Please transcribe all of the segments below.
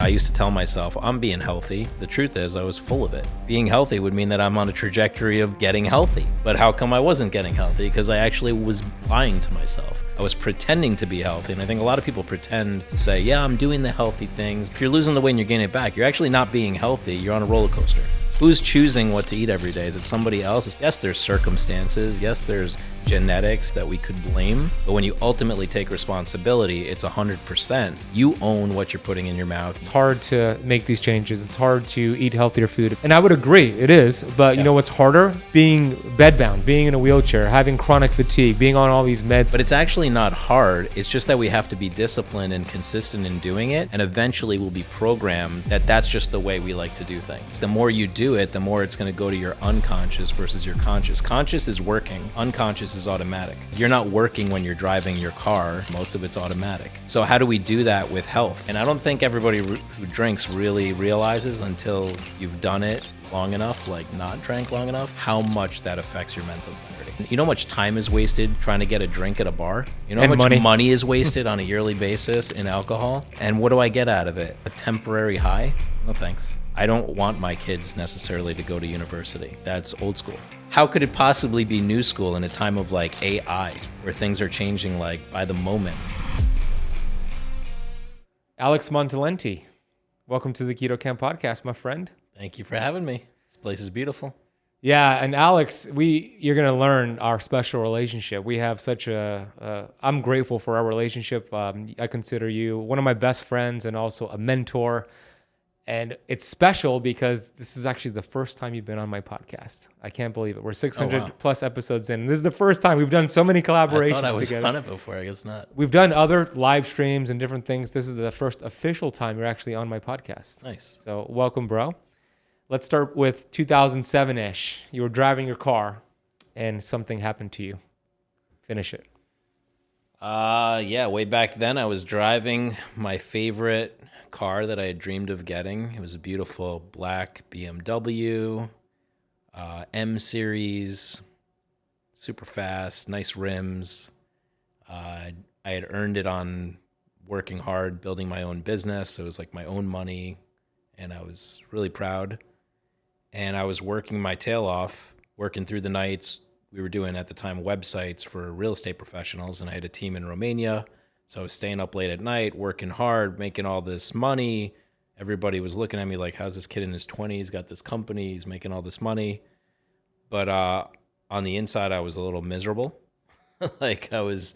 I used to tell myself, I'm being healthy. The truth is, I was full of it. Being healthy would mean that I'm on a trajectory of getting healthy. But how come I wasn't getting healthy? Because I actually was lying to myself. I was pretending to be healthy. And I think a lot of people pretend to say, yeah, I'm doing the healthy things. If you're losing the weight and you're gaining it back, you're actually not being healthy. You're on a roller coaster. Who's choosing what to eat every day? Is it somebody else? Yes, there's circumstances. Yes, there's genetics that we could blame. But when you ultimately take responsibility, it's 100%. You own what you're putting in your mouth. It's hard to make these changes. It's hard to eat healthier food. And I would agree, it is. But you know what's harder? Being bedbound, being in a wheelchair, having chronic fatigue, being on all these meds. But it's actually not hard. It's just that we have to be disciplined and consistent in doing it. And eventually we'll be programmed that that's just the way we like to do things. The more you do it, the more it's going to go to your unconscious versus your conscious. Conscious is working. Unconscious is automatic. You're not working when you're driving your car. Most of it's automatic. So how do we do that with health? And I don't think everybody who drinks really realizes until you've done it long enough, like not drank long enough, how much that affects your mental clarity. You know how much time is wasted trying to get a drink at a bar? You know how much money is wasted on a yearly basis in alcohol? And what do I get out of it? A temporary high? No thanks. I don't want my kids necessarily to go to university. That's old school. How could it possibly be new school in a time of like AI, where things are changing like by the moment? Alex Montalenti, welcome to the 𝙎𝙬𝘽𝙎 podcast, my friend. Thank you for having me. This place is beautiful. Yeah, and Alex, you're going to learn our special relationship. We have such I'm grateful for our relationship. I consider you one of my best friends and also a mentor. And it's special because this is actually the first time you've been on my podcast. I can't believe it. We're 600 plus episodes in. This is the first time we've done so many collaborations together. I thought I was on it before. I guess not. We've done other live streams and different things. This is the first official time you're actually on my podcast. Nice. So welcome, bro. Let's start with 2007-ish. You were driving your car and something happened to you. Finish it. Yeah, way back then I was driving my favorite car that I had dreamed of getting. It was a beautiful black BMW, M series, super fast, nice rims. I had earned it on working hard, building my own business. So it was like my own money, and I was really proud. And I was working my tail off, working through the nights. We were doing at the time websites for real estate professionals, and I had a team in Romania. So I was staying up late at night, working hard, making all this money. Everybody was looking at me like, how's this kid in his 20s, got this company, he's making all this money. But on the inside, I was a little miserable. Like I was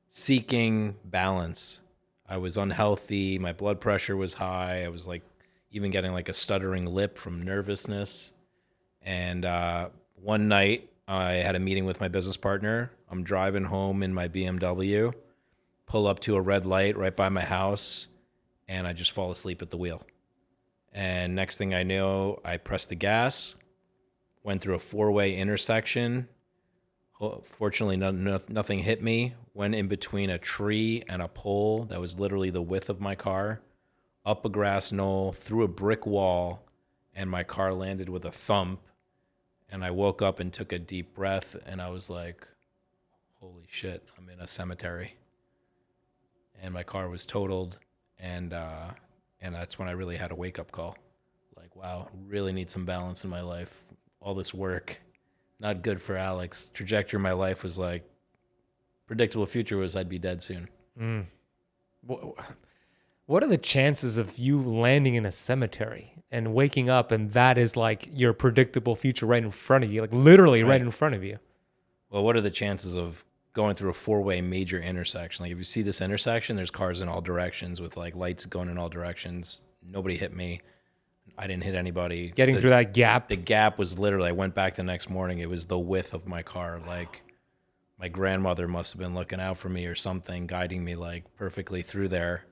seeking balance. I was unhealthy. My blood pressure was high. I was like even getting like a stuttering lip from nervousness. And one night I had a meeting with my business partner. I'm driving home in my BMW, pull up to a red light right by my house, and I just fall asleep at the wheel. And next thing I know, I pressed the gas, went through a four-way intersection. Fortunately, nothing hit me. Went in between a tree and a pole that was literally the width of my car, up a grass knoll, through a brick wall, and my car landed with a thump. And I woke up and took a deep breath, and I was like, holy shit, I'm in a cemetery. And my car was totaled, and that's when I really had a wake-up call. Like, wow, really need some balance in my life. All this work, not good for Alex. Trajectory of my life was like, predictable future was I'd be dead soon. Mm. What are the chances of you landing in a cemetery and waking up and that is like your predictable future right in front of you, like literally right in front of you? Well, what are the chances of going through a four-way major intersection? Like if you see this intersection, there's cars in all directions with like lights going in all directions. Nobody hit me. I didn't hit anybody. Getting through that gap. The gap was literally, I went back the next morning. It was the width of my car. Like my grandmother must have been looking out for me or something, guiding me like perfectly through there.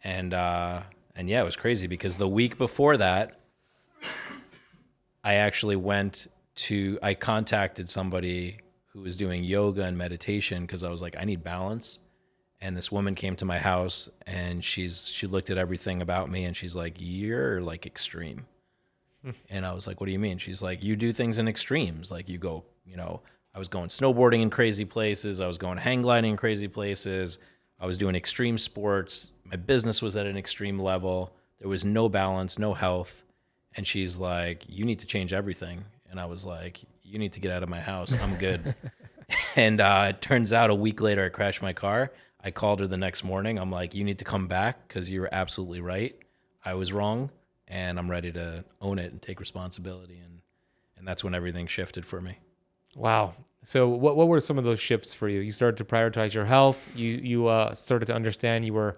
And yeah, it was crazy because the week before that, I actually I contacted somebody who was doing yoga and meditation because I was like, I need balance. And this woman came to my house and she looked at everything about me and she's like, you're like extreme. And I was like, what do you mean? She's like, you do things in extremes. Like you go, I was going snowboarding in crazy places. I was going hang gliding in crazy places. I was doing extreme sports. My business was at an extreme level. There was no balance, no health. And she's like, you need to change everything. And I was like, you need to get out of my house. I'm good. And it turns out a week later, I crashed my car. I called her the next morning. I'm like, you need to come back because you were absolutely right. I was wrong. And I'm ready to own it and take responsibility. And that's when everything shifted for me. Wow. So what were some of those shifts for you? You started to prioritize your health. You started to understand you were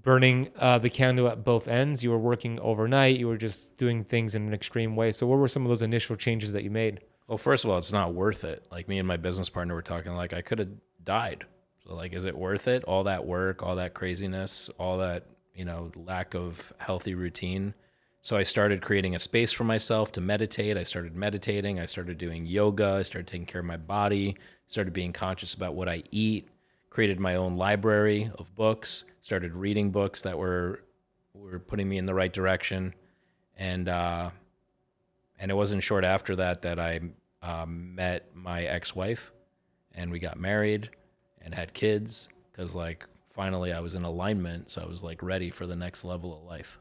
burning the candle at both ends. You were working overnight. You were just doing things in an extreme way. So what were some of those initial changes that you made? Well, first of all, it's not worth it. Like me and my business partner were talking like I could have died. So like, is it worth it? All that work, all that craziness, all that, lack of healthy routine. So I started creating a space for myself to meditate. I started meditating. I started doing yoga. I started taking care of my body, started being conscious about what I eat, created my own library of books, started reading books that were putting me in the right direction. And it wasn't short after that I met my ex-wife, and we got married and had kids because like finally I was in alignment. So I was like ready for the next level of life.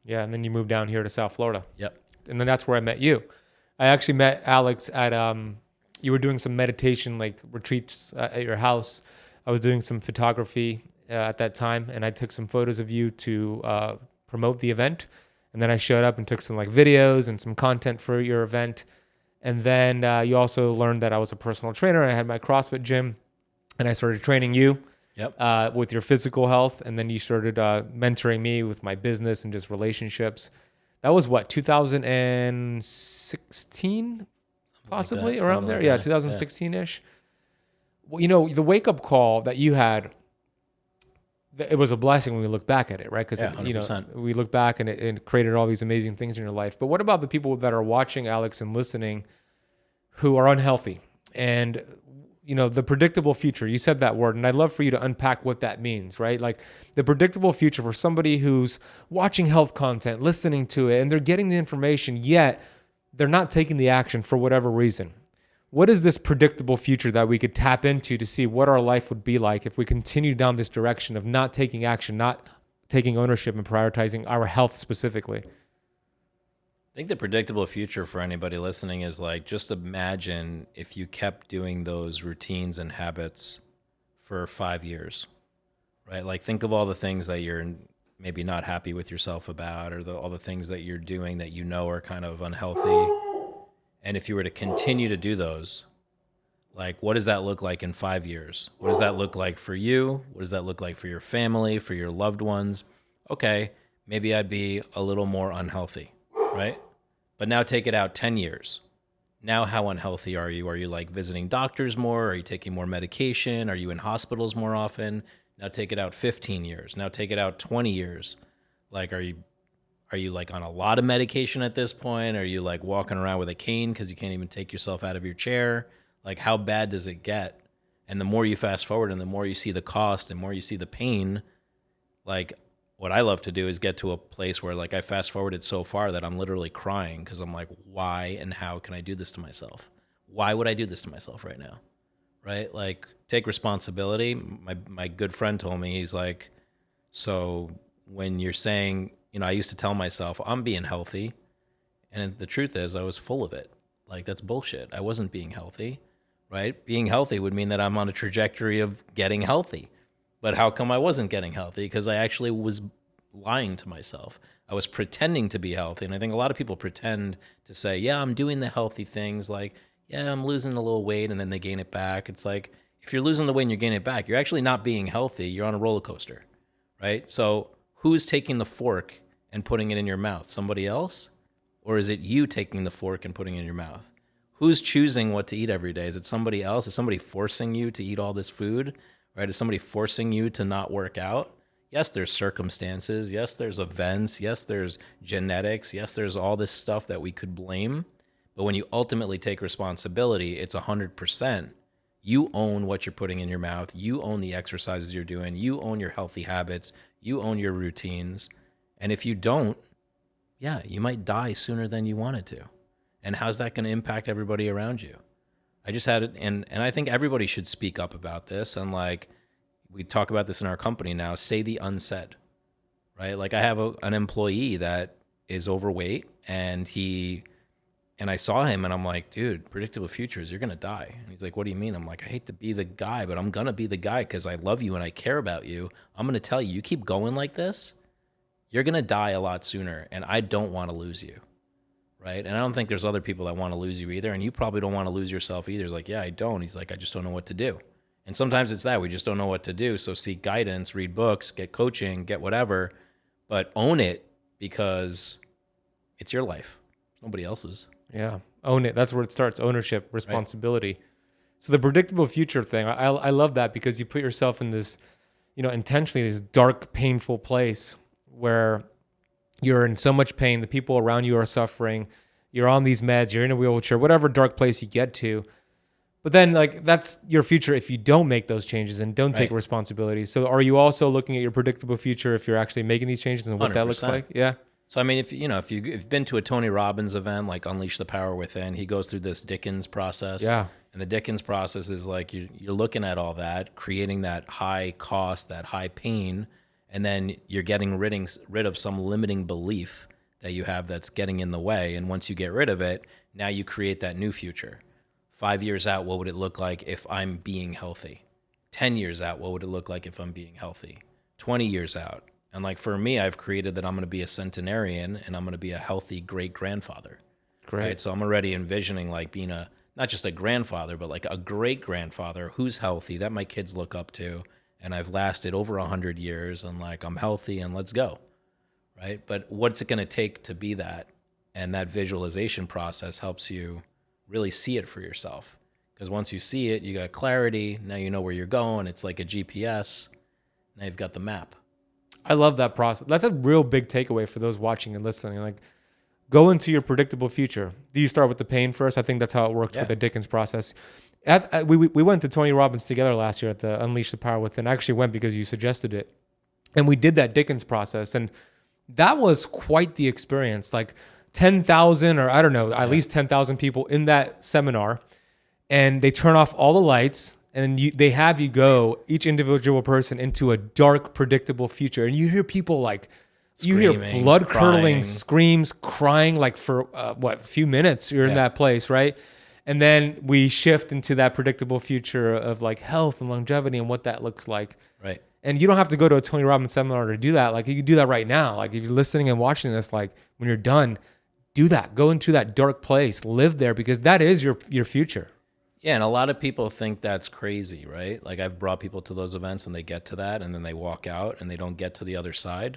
Yeah, and then you moved down here to South Florida. Yep. And then that's where I met you. I actually met Alex at, you were doing some meditation, like retreats at your house. I was doing some photography at that time, and I took some photos of you to promote the event. And then I showed up and took some like videos and some content for your event. And then you also learned that I was a personal trainer. I had my CrossFit gym, and I started training you. Yep. With your physical health, and then you started mentoring me with my business and just relationships. That was what, 2016, possibly like around there? Like yeah, that. 2016-ish. Well, the wake-up call that you had, it was a blessing when we look back at it, right? Because we look back and it created all these amazing things in your life. But what about the people that are watching Alex and listening who are unhealthy? And the predictable future, you said that word, and I'd love for you to unpack what that means, right? Like the predictable future for somebody who's watching health content, listening to it, and they're getting the information, yet they're not taking the action for whatever reason. What is this predictable future that we could tap into to see what our life would be like if we continue down this direction of not taking action, not taking ownership and prioritizing our health specifically? I think the predictable future for anybody listening is like, just imagine if you kept doing those routines and habits for 5 years, right? Like think of all the things that you're maybe not happy with yourself about, or all the things that you're doing that are kind of unhealthy. And if you were to continue to do those, like what does that look like in 5 years? What does that look like for you? What does that look like for your family, for your loved ones? Okay, maybe I'd be a little more unhealthy, right? But now take it out 10 years. Now how unhealthy are you? Are you like visiting doctors more? Are you taking more medication? Are you in hospitals more often? Now take it out 15 years. Now take it out 20 years. Like, are you like on a lot of medication at this point? Are you like walking around with a cane because you can't even take yourself out of your chair? Like, how bad does it get? And the more you fast forward and the more you see the cost and more you see the pain, like what I love to do is get to a place where like I fast forwarded so far that I'm literally crying because I'm like, why and how can I do this to myself? Why would I do this to myself right now? Right? Like, take responsibility. My good friend told me, he's like, so when you're saying, I used to tell myself I'm being healthy, and the truth is I was full of it. Like, that's bullshit. I wasn't being healthy, right? Being healthy would mean that I'm on a trajectory of getting healthy. But how come I wasn't getting healthy? Because I actually was lying to myself. I was pretending to be healthy. And I think a lot of people pretend to say, yeah, I'm doing the healthy things. Like, yeah, I'm losing a little weight, and then they gain it back. It's like, if you're losing the weight and you're gaining it back, you're actually not being healthy. You're on a roller coaster, right? So who's taking the fork and putting it in your mouth? Somebody else? Or is it you taking the fork and putting it in your mouth? Who's choosing what to eat every day? Is it somebody else? Is somebody forcing you to eat all this food? Right? Is somebody forcing you to not work out? Yes, there's circumstances. Yes, there's events. Yes, there's genetics. Yes, there's all this stuff that we could blame. But when you ultimately take responsibility, it's 100%. You own what you're putting in your mouth. You own the exercises you're doing. You own your healthy habits. You own your routines. And if you don't, yeah, you might die sooner than you wanted to. And how's that going to impact everybody around you? I just had it, and I think everybody should speak up about this and like we talk about this in our company now, say the unsaid, right? Like I have an employee that is overweight, and I saw him and I'm like, dude, predictable futures, you're going to die. And he's like, what do you mean? I'm like, I hate to be the guy, but I'm going to be the guy because I love you and I care about you. I'm going to tell you, you keep going like this, you're going to die a lot sooner. And I don't want to lose you. Right. And I don't think there's other people that want to lose you either. And you probably don't want to lose yourself either. He's like, yeah, I don't. He's like, I just don't know what to do. And sometimes it's that we just don't know what to do. So seek guidance, read books, get coaching, get whatever, but own it because it's your life. It's nobody else's. Yeah. Own it. That's where it starts. Ownership, responsibility. Right. So the predictable future thing, I love that because you put yourself in this, intentionally this dark, painful place where you're in so much pain. The people around you are suffering. You're on these meds. You're in a wheelchair, whatever dark place you get to. But then that's your future if you don't make those changes and don't take responsibility. So are you also looking at your predictable future if you're actually making these changes and what 100%. That looks like? Yeah. So, I mean, if you've been to a Tony Robbins event, like Unleash the Power Within, he goes through this Dickens process. Yeah. And the Dickens process is like you're looking at all that, creating that high cost, that high pain, and then you're getting rid of some limiting belief that you have that's getting in the way. And once you get rid of it, now you create that new future. 5 years out, what would it look like if I'm being healthy? 10 years out, what would it look like if I'm being healthy? 20 years out. And like for me, I've created that I'm going to be a centenarian and I'm going to be a healthy great-grandfather. Great. Right? So I'm already envisioning like being not just a grandfather, but like a great-grandfather who's healthy that my kids look up to. And I've lasted over 100 years and like I'm healthy and let's go. Right? But what's it going to take to be that? And that visualization process helps you really see it for yourself. Because once you see it, you got clarity. Now you know where you're going. It's like a GPS. Now you've got the map. I love that process. That's a real big takeaway for those watching and listening. Like, go into your predictable future. Do you start with the pain first? I think that's how it works with the Dickens process. We went to Tony Robbins together last year at the Unleash the Power Within. I actually went because you suggested it. And we did that Dickens process. And that was quite the experience. Like 10,000 or I don't know, at least 10,000 people in that seminar. And they turn off all the lights. And they have you go, each individual person, into a dark, predictable future. And you hear people like, screaming, you hear blood-curdling screams, crying like for, a few minutes you're in that place, right? And then we shift into that predictable future of like health and longevity and what that looks like. Right. And you don't have to go to a Tony Robbins seminar to do that. Like you can do that right now. Like if you're listening and watching this, like when you're done, do that. Go into that dark place, live there because that is your future. Yeah, and a lot of people think that's crazy, right? Like I've brought people to those events and they get to that and then they walk out and they don't get to the other side.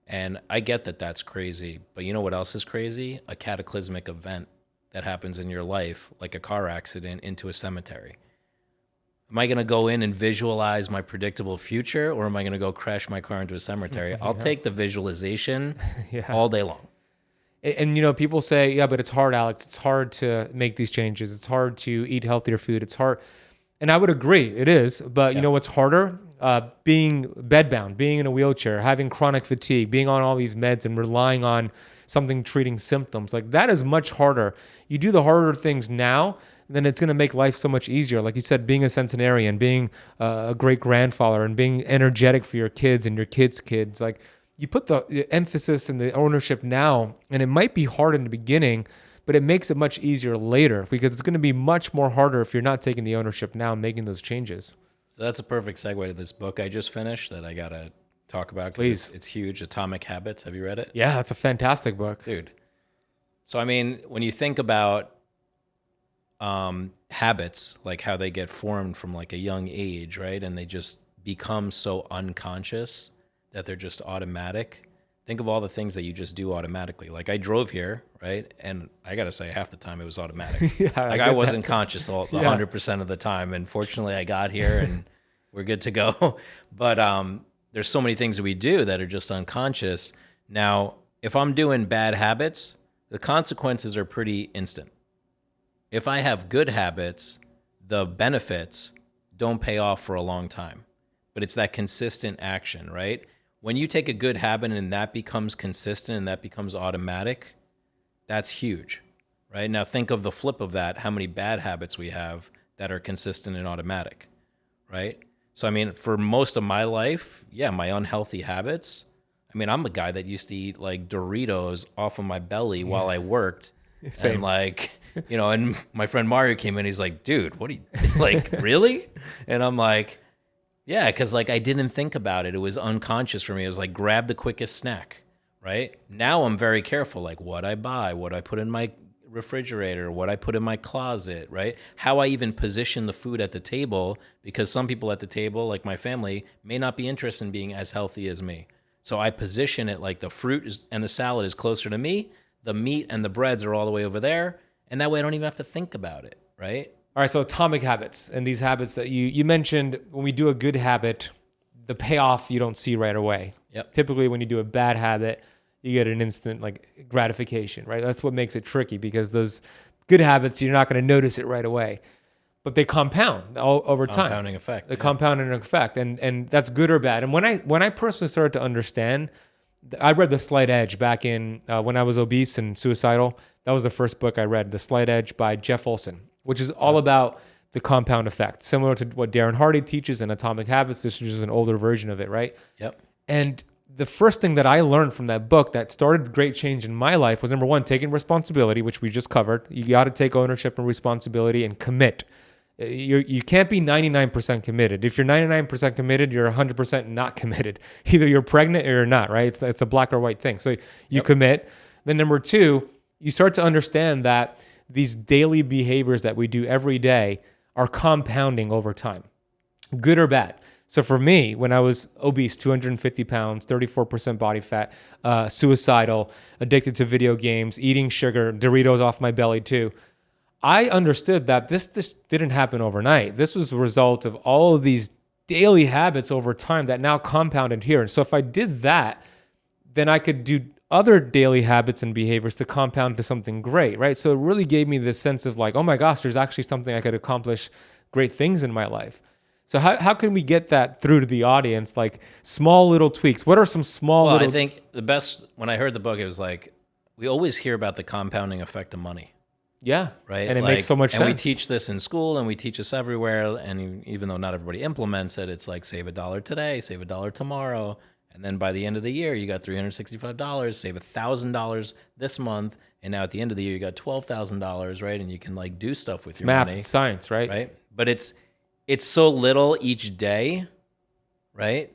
And I get that that's crazy. But you know what else is crazy? A cataclysmic event that happens in your life, like a car accident, into a cemetery. Am I going to go in and visualize my predictable future or am I going to go crash my car into a cemetery? I'll take the visualization all day long. And, people say, yeah, but it's hard, Alex. It's hard to make these changes. It's hard to eat healthier food. It's hard. And I would agree, it is. But you know what's harder? Being bedbound, being in a wheelchair, having chronic fatigue, being on all these meds and relying on something treating symptoms. Like that is much harder. You do the harder things now, then it's going to make life so much easier. Like you said, being a centenarian, being a great grandfather and being energetic for your kids and your kids' kids. Like you put the emphasis and the ownership now, and it might be hard in the beginning, but it makes it much easier later because it's going to be much more harder if you're not taking the ownership now and making those changes. So that's a perfect segue to this book I just finished that I got to talk about. Please. It's huge, Atomic Habits. Have you read it? Yeah, it's a fantastic book. Dude. So, I mean, when you think about habits, like how they get formed from like a young age, right? And they just become so unconscious that they're just automatic. Think of all the things that you just do automatically. Like I drove here, right? And I got to say half the time it was automatic. I wasn't conscious 100% of the time. And fortunately I got here and we're good to go. But there's so many things that we do that are just unconscious. Now, if I'm doing bad habits, the consequences are pretty instant. If I have good habits, the benefits don't pay off for a long time. But it's that consistent action, right? When you take a good habit and that becomes consistent and that becomes automatic, that's huge, right? Now think of the flip of that, how many bad habits we have that are consistent and automatic, right? So, I mean, for most of my life, yeah, my unhealthy habits. I mean, I'm a guy that used to eat like Doritos off of my belly while I worked. Same. And like, and my friend Mario came in, he's like, dude, what do you, like, really? And I'm like, yeah, because like I didn't think about it. It was unconscious for me. It was like, grab the quickest snack, right? Now I'm very careful, like what I buy, what I put in my refrigerator, what I put in my closet, right? How I even position the food at the table, because some people at the table, like my family, may not be interested in being as healthy as me. So I position it like the fruit and the salad is closer to me, the meat and the breads are all the way over there, and that way I don't even have to think about it, right? All right, so atomic habits, and these habits that you mentioned, when we do a good habit, the payoff you don't see right away. Yep. Typically, when you do a bad habit, you get an instant like gratification, right? That's what makes it tricky, because those good habits, you're not going to notice it right away, but they compound over time. Compounding effect. The compounding effect, and that's good or bad. And when I personally started to understand, I read The Slight Edge back in when I was obese and suicidal. That was the first book I read, The Slight Edge by Jeff Olson, which is all about the compound effect, similar to what Darren Hardy teaches in Atomic Habits. This is just an older version of it, right? Yep. And the first thing that I learned from that book that started great change in my life was, number one, taking responsibility, which we just covered. You got to take ownership and responsibility and commit. You can't be 99% committed. If you're 99% committed, you're 100% not committed. Either you're pregnant or you're not, right? It's a black or white thing. So you commit. Then number two, you start to understand that these daily behaviors that we do every day are compounding over time, good or bad. So for me, when I was obese, 250 pounds, 34% body fat, suicidal, addicted to video games, eating sugar, Doritos off my belly too, I understood that this didn't happen overnight. This was a result of all of these daily habits over time that now compounded here. And so if I did that, then I could do other daily habits and behaviors to compound to something great, right? So it really gave me this sense of like, oh my gosh, there's actually something I could accomplish great things in my life. So how can we get that through to the audience? Like small little tweaks. What are some small little... I think the best, when I heard the book, it was like, we always hear about the compounding effect of money. Yeah. Right. And it makes so much sense. And we teach this in school and we teach this everywhere. And even though not everybody implements it, it's like save $1 today, save $1 tomorrow. And then by the end of the year, you got $365, save $1,000 this month. And now at the end of the year, you got $12,000, right? And you can like do stuff with your math, money. It's science, right? Right. But it's so little each day, right?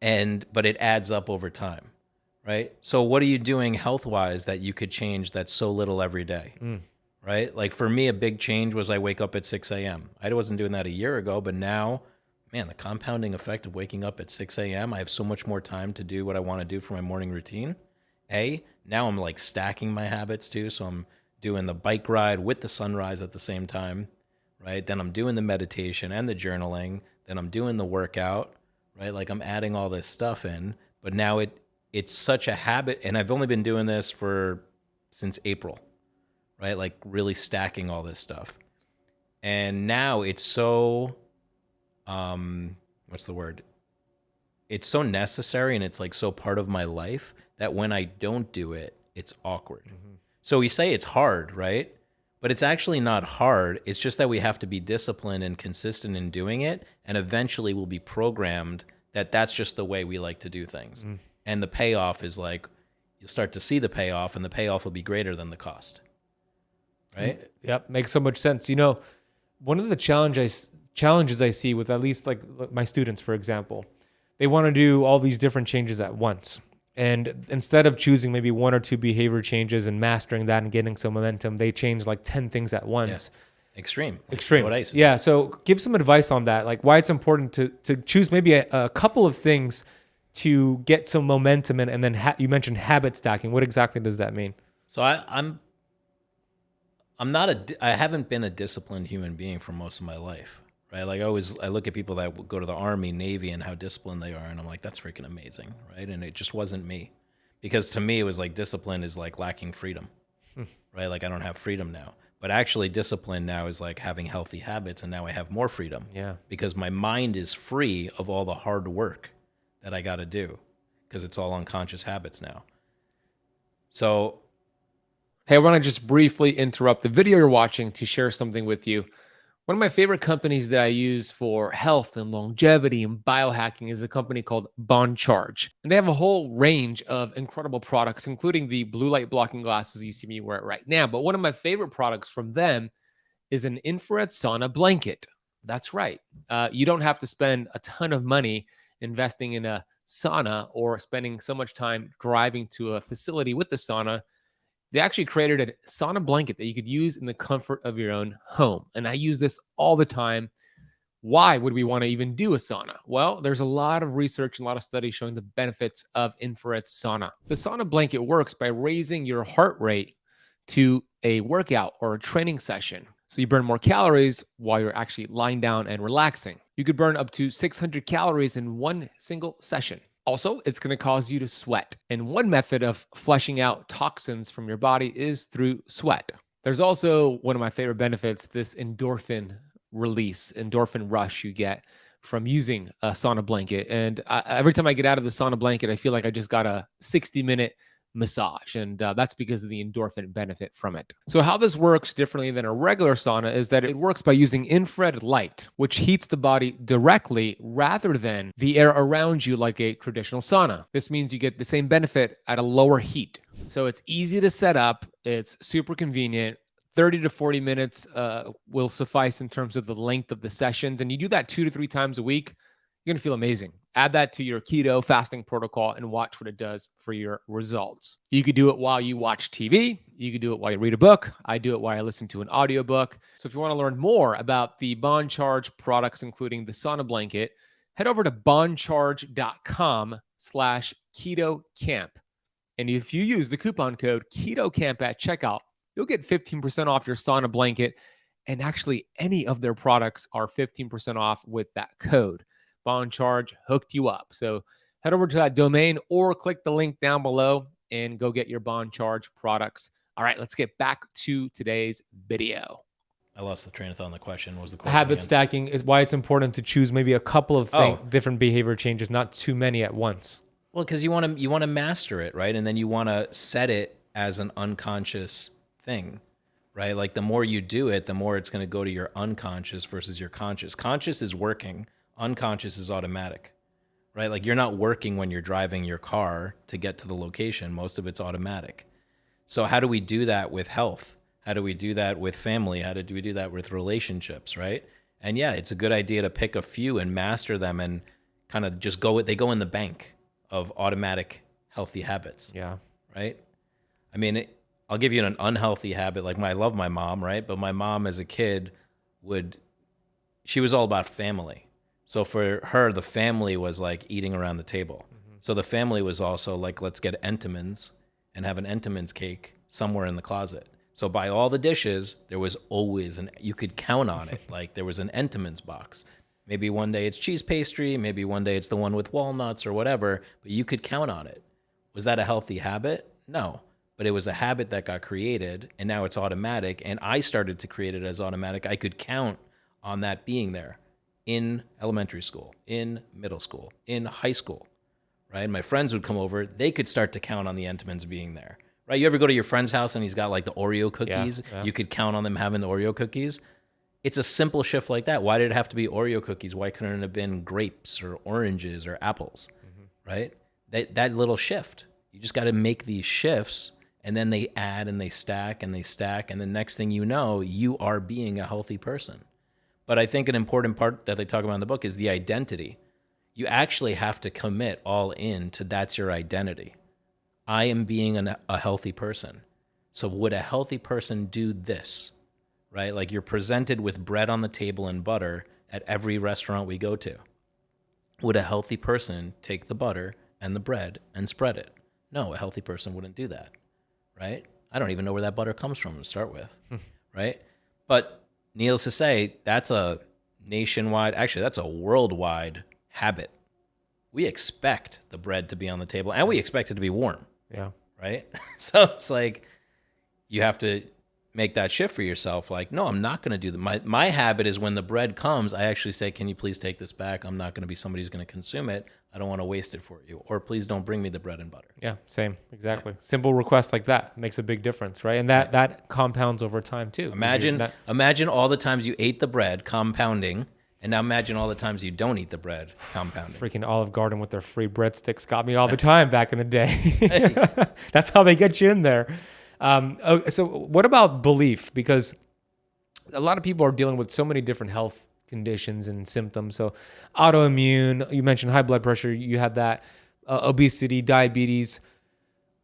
But it adds up over time, right? So what are you doing health-wise that you could change that's so little every day? Right? Like for me, a big change was I wake up at 6 a.m. I wasn't doing that a year ago, but now, man, the compounding effect of waking up at 6 a.m., I have so much more time to do what I want to do for my morning routine. Now I'm like stacking my habits too. So I'm doing the bike ride with the sunrise at the same time, right? Then I'm doing the meditation and the journaling. Then I'm doing the workout, right? Like I'm adding all this stuff in, but now it's such a habit. And I've only been doing this since April. Right? Like really stacking all this stuff. And now it's so, what's the word? It's so necessary and it's like so part of my life that when I don't do it, it's awkward. Mm-hmm. So we say it's hard, right? But it's actually not hard. It's just that we have to be disciplined and consistent in doing it. And eventually we'll be programmed that that's just the way we like to do things. Mm. And the payoff is like, you'll start to see the payoff and the payoff will be greater than the cost. Right? Yep. Makes so much sense. One of the challenges I see with at least like my students, for example, they want to do all these different changes at once. And instead of choosing maybe one or two behavior changes and mastering that and getting some momentum, they change like 10 things at once. Yeah. Extreme. What I used to do. Yeah. So give some advice on that. Like why it's important to choose maybe a couple of things to get some momentum and then you mentioned habit stacking. What exactly does that mean? So I haven't been a disciplined human being for most of my life, right? Like I look at people that go to the Army, Navy, and how disciplined they are, and I'm like, that's freaking amazing, right? And it just wasn't me, because to me it was like discipline is like lacking freedom, right? Like I don't have freedom now, but actually discipline now is like having healthy habits, and now I have more freedom, because my mind is free of all the hard work that I got to do, because it's all unconscious habits now. So. Hey, I want to just briefly interrupt the video you're watching to share something with you. One of my favorite companies that I use for health and longevity and biohacking is a company called Bond Charge. And they have a whole range of incredible products, including the blue light blocking glasses you see me wear right now. But one of my favorite products from them is an infrared sauna blanket. That's right. You don't have to spend a ton of money investing in a sauna or spending so much time driving to a facility with the sauna. They actually created a sauna blanket that you could use in the comfort of your own home. And I use this all the time. Why would we want to even do a sauna? Well, there's a lot of research and a lot of studies showing the benefits of infrared sauna. The sauna blanket works by raising your heart rate to a workout or a training session. So you burn more calories while you're actually lying down and relaxing. You could burn up to 600 calories in one single session. Also, it's going to cause you to sweat. And one method of flushing out toxins from your body is through sweat. There's also one of my favorite benefits, this endorphin release, endorphin rush you get from using a sauna blanket. And every time I get out of the sauna blanket, I feel like I just got a 60-minute massage. And that's because of the endorphin benefit from it. So how this works differently than a regular sauna is that it works by using infrared light, which heats the body directly rather than the air around you like a traditional sauna. This means you get the same benefit at a lower heat. So it's easy to set up. It's super convenient. 30 to 40 minutes will suffice in terms of the length of the sessions. And you do that 2 to 3 times a week, you're going to feel amazing. Add that to your keto fasting protocol and watch what it does for your results. You could do it while you watch TV. You could do it while you read a book. I do it while I listen to an audiobook. So if you want to learn more about the Bond Charge products, including the sauna blanket, head over to bondcharge.com/ketocamp. And if you use the coupon code ketocamp at checkout, you'll get 15% off your sauna blanket. And actually, any of their products are 15% off with that code. Bond Charge hooked you up. So head over to that domain or click the link down below and go get your Bond Charge products. All right, let's get back to today's video. I lost the train of thought on the question. What was the question Habit again? stacking is why it's important to choose maybe a couple of different behavior changes, not too many at once. Well, because you want to master it, right? And then you want to set it as an unconscious thing, right? Like the more you do it, the more it's going to go to your unconscious versus your conscious. Conscious is working. Unconscious is automatic, right? Like you're not working when you're driving your car to get to the location. Most of it's automatic. So how do we do that with health? How do we do that with family? How do we do that with relationships, right? And yeah, it's a good idea to pick a few and master them and kind of just they go in the bank of automatic healthy habits. Yeah. Right? I mean, I'll give you an unhealthy habit. Like I love my mom, right? But my mom as a kid she was all about family. So for her, the family was like eating around the table. Mm-hmm. So the family was also like, let's get Entenmann's and have an Entenmann's cake somewhere in the closet. So by all the dishes, there was always you could count on it. Like there was an Entenmann's box. Maybe one day it's cheese pastry. Maybe one day it's the one with walnuts or whatever, but you could count on it. Was that a healthy habit? No, but it was a habit that got created and now it's automatic. And I started to create it as automatic. I could count on that being there. In elementary school, in middle school, in high school, right? My friends would come over. They could start to count on the Entenmann's being there, right? You ever go to your friend's house and he's got like the Oreo cookies? Yeah. You could count on them having the Oreo cookies. It's a simple shift like that. Why did it have to be Oreo cookies? Why couldn't it have been grapes or oranges or apples, right? That little shift. You just got to make these shifts and then they add and they stack and they stack. And the next thing you know, you are being a healthy person. But I think an important part that they talk about in the book is the identity. You actually have to commit all in to that's your identity. I am being a healthy person. So would a healthy person do this, right? Like you're presented with bread on the table and butter at every restaurant we go to. Would a healthy person take the butter and the bread and spread it? No, a healthy person wouldn't do that, right? I don't even know where that butter comes from to start with, right? But needless to say, that's a nationwide, actually, that's a worldwide habit. We expect the bread to be on the table and we expect it to be warm. Yeah. Right? So it's like you have to make that shift for yourself. Like, no, I'm not going to do that. My habit is when the bread comes, I actually say, can you please take this back? I'm not going to be somebody who's going to consume it. I don't want to waste it for you. Or please don't bring me the bread and butter. Yeah, same. Exactly. Yeah. Simple request like that makes a big difference, right? And that compounds over time too. Imagine all the times you ate the bread, compounding, and now imagine all the times you don't eat the bread, compounding. Freaking Olive Garden with their free breadsticks got me all the time back in the day. That's how they get you in there. So what about belief? Because a lot of people are dealing with so many different health conditions and symptoms. So autoimmune, you mentioned high blood pressure, you had that, obesity, diabetes.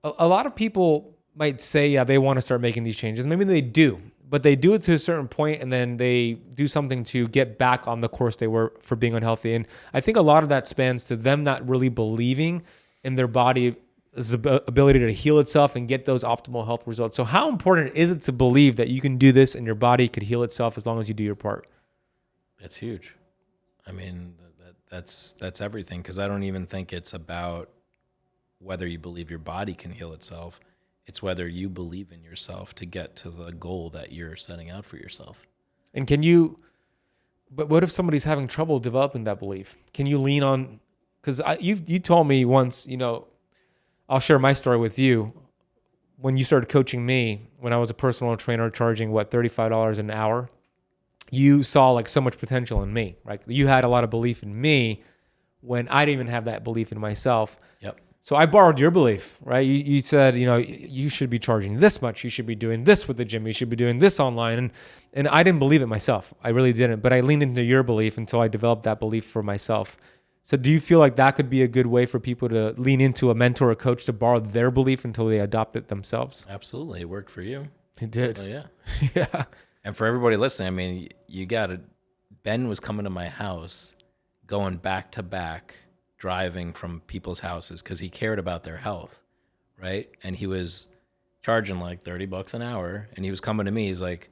A lot of people might say, yeah, they want to start making these changes. Maybe they do, but they do it to a certain point and then they do something to get back on the course they were for being unhealthy. And I think a lot of that spans to them not really believing in their body's ability to heal itself and get those optimal health results. So how important is it to believe that you can do this and your body could heal itself as long as you do your part? That's huge. I mean, that's everything, because I don't even think it's about whether you believe your body can heal itself. It's whether you believe in yourself to get to the goal that you're setting out for yourself. And but what if somebody's having trouble developing that belief? Can you lean on, because you told me once, I'll share my story with you. When you started coaching me, when I was a personal trainer charging, $35 an hour, you saw like so much potential in me, right? You had a lot of belief in me when I didn't even have that belief in myself. Yep. So I borrowed your belief, right? You said, you should be charging this much. You should be doing this with the gym. You should be doing this online. And I didn't believe it myself. I really didn't. But I leaned into your belief until I developed that belief for myself. So do you feel like that could be a good way for people to lean into a mentor or coach to borrow their belief until they adopt it themselves? Absolutely. It worked for you. It did. Oh, yeah. Yeah. And for everybody listening, I mean, Ben was coming to my house, going back to back, driving from people's houses because he cared about their health, right? And he was charging like $30 an hour, and he was coming to me. He's like,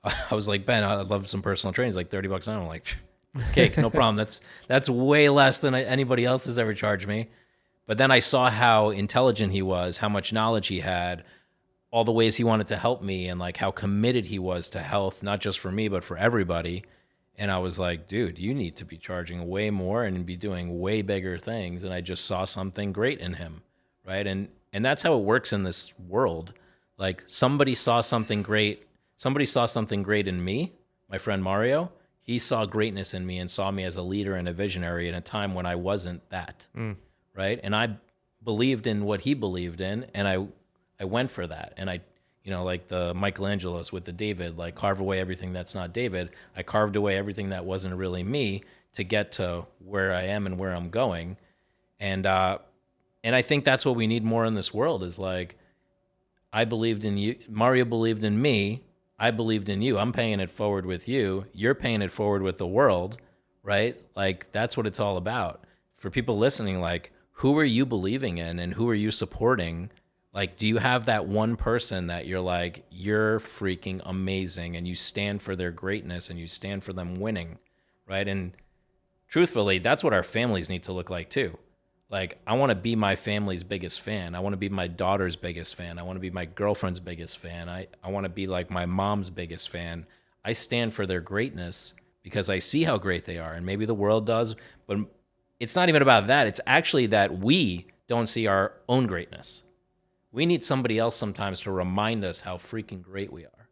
I was like, Ben, I'd love some personal training. He's like, $30 an hour. I'm like, it's cake, no problem. That's way less than anybody else has ever charged me. But then I saw how intelligent he was, how much knowledge he had, all the ways he wanted to help me, and like how committed he was to health, not just for me, but for everybody. And I was like, dude, you need to be charging way more and be doing way bigger things. And I just saw something great in him, right? And that's how it works in this world. Like somebody saw something great in me, my friend Mario. He saw greatness in me and saw me as a leader and a visionary in a time when I wasn't that, right? And I believed in what he believed in, and I went for that. And I, like the Michelangelos with the David, like carve away everything that's not David. I carved away everything that wasn't really me to get to where I am and where I'm going. And I think that's what we need more in this world is like, I believed in you. Mario believed in me. I believed in you. I'm paying it forward with you. You're paying it forward with the world, right? Like that's what it's all about. For people listening, like who are you believing in and who are you supporting? Like, do you have that one person that you're like, you're freaking amazing and you stand for their greatness and you stand for them winning, right? And truthfully, that's what our families need to look like too. Like, I want to be my family's biggest fan. I want to be my daughter's biggest fan. I want to be my girlfriend's biggest fan. I want to be like my mom's biggest fan. I stand for their greatness because I see how great they are. And maybe the world does, but it's not even about that. It's actually that we don't see our own greatness. We need somebody else sometimes to remind us how freaking great we are.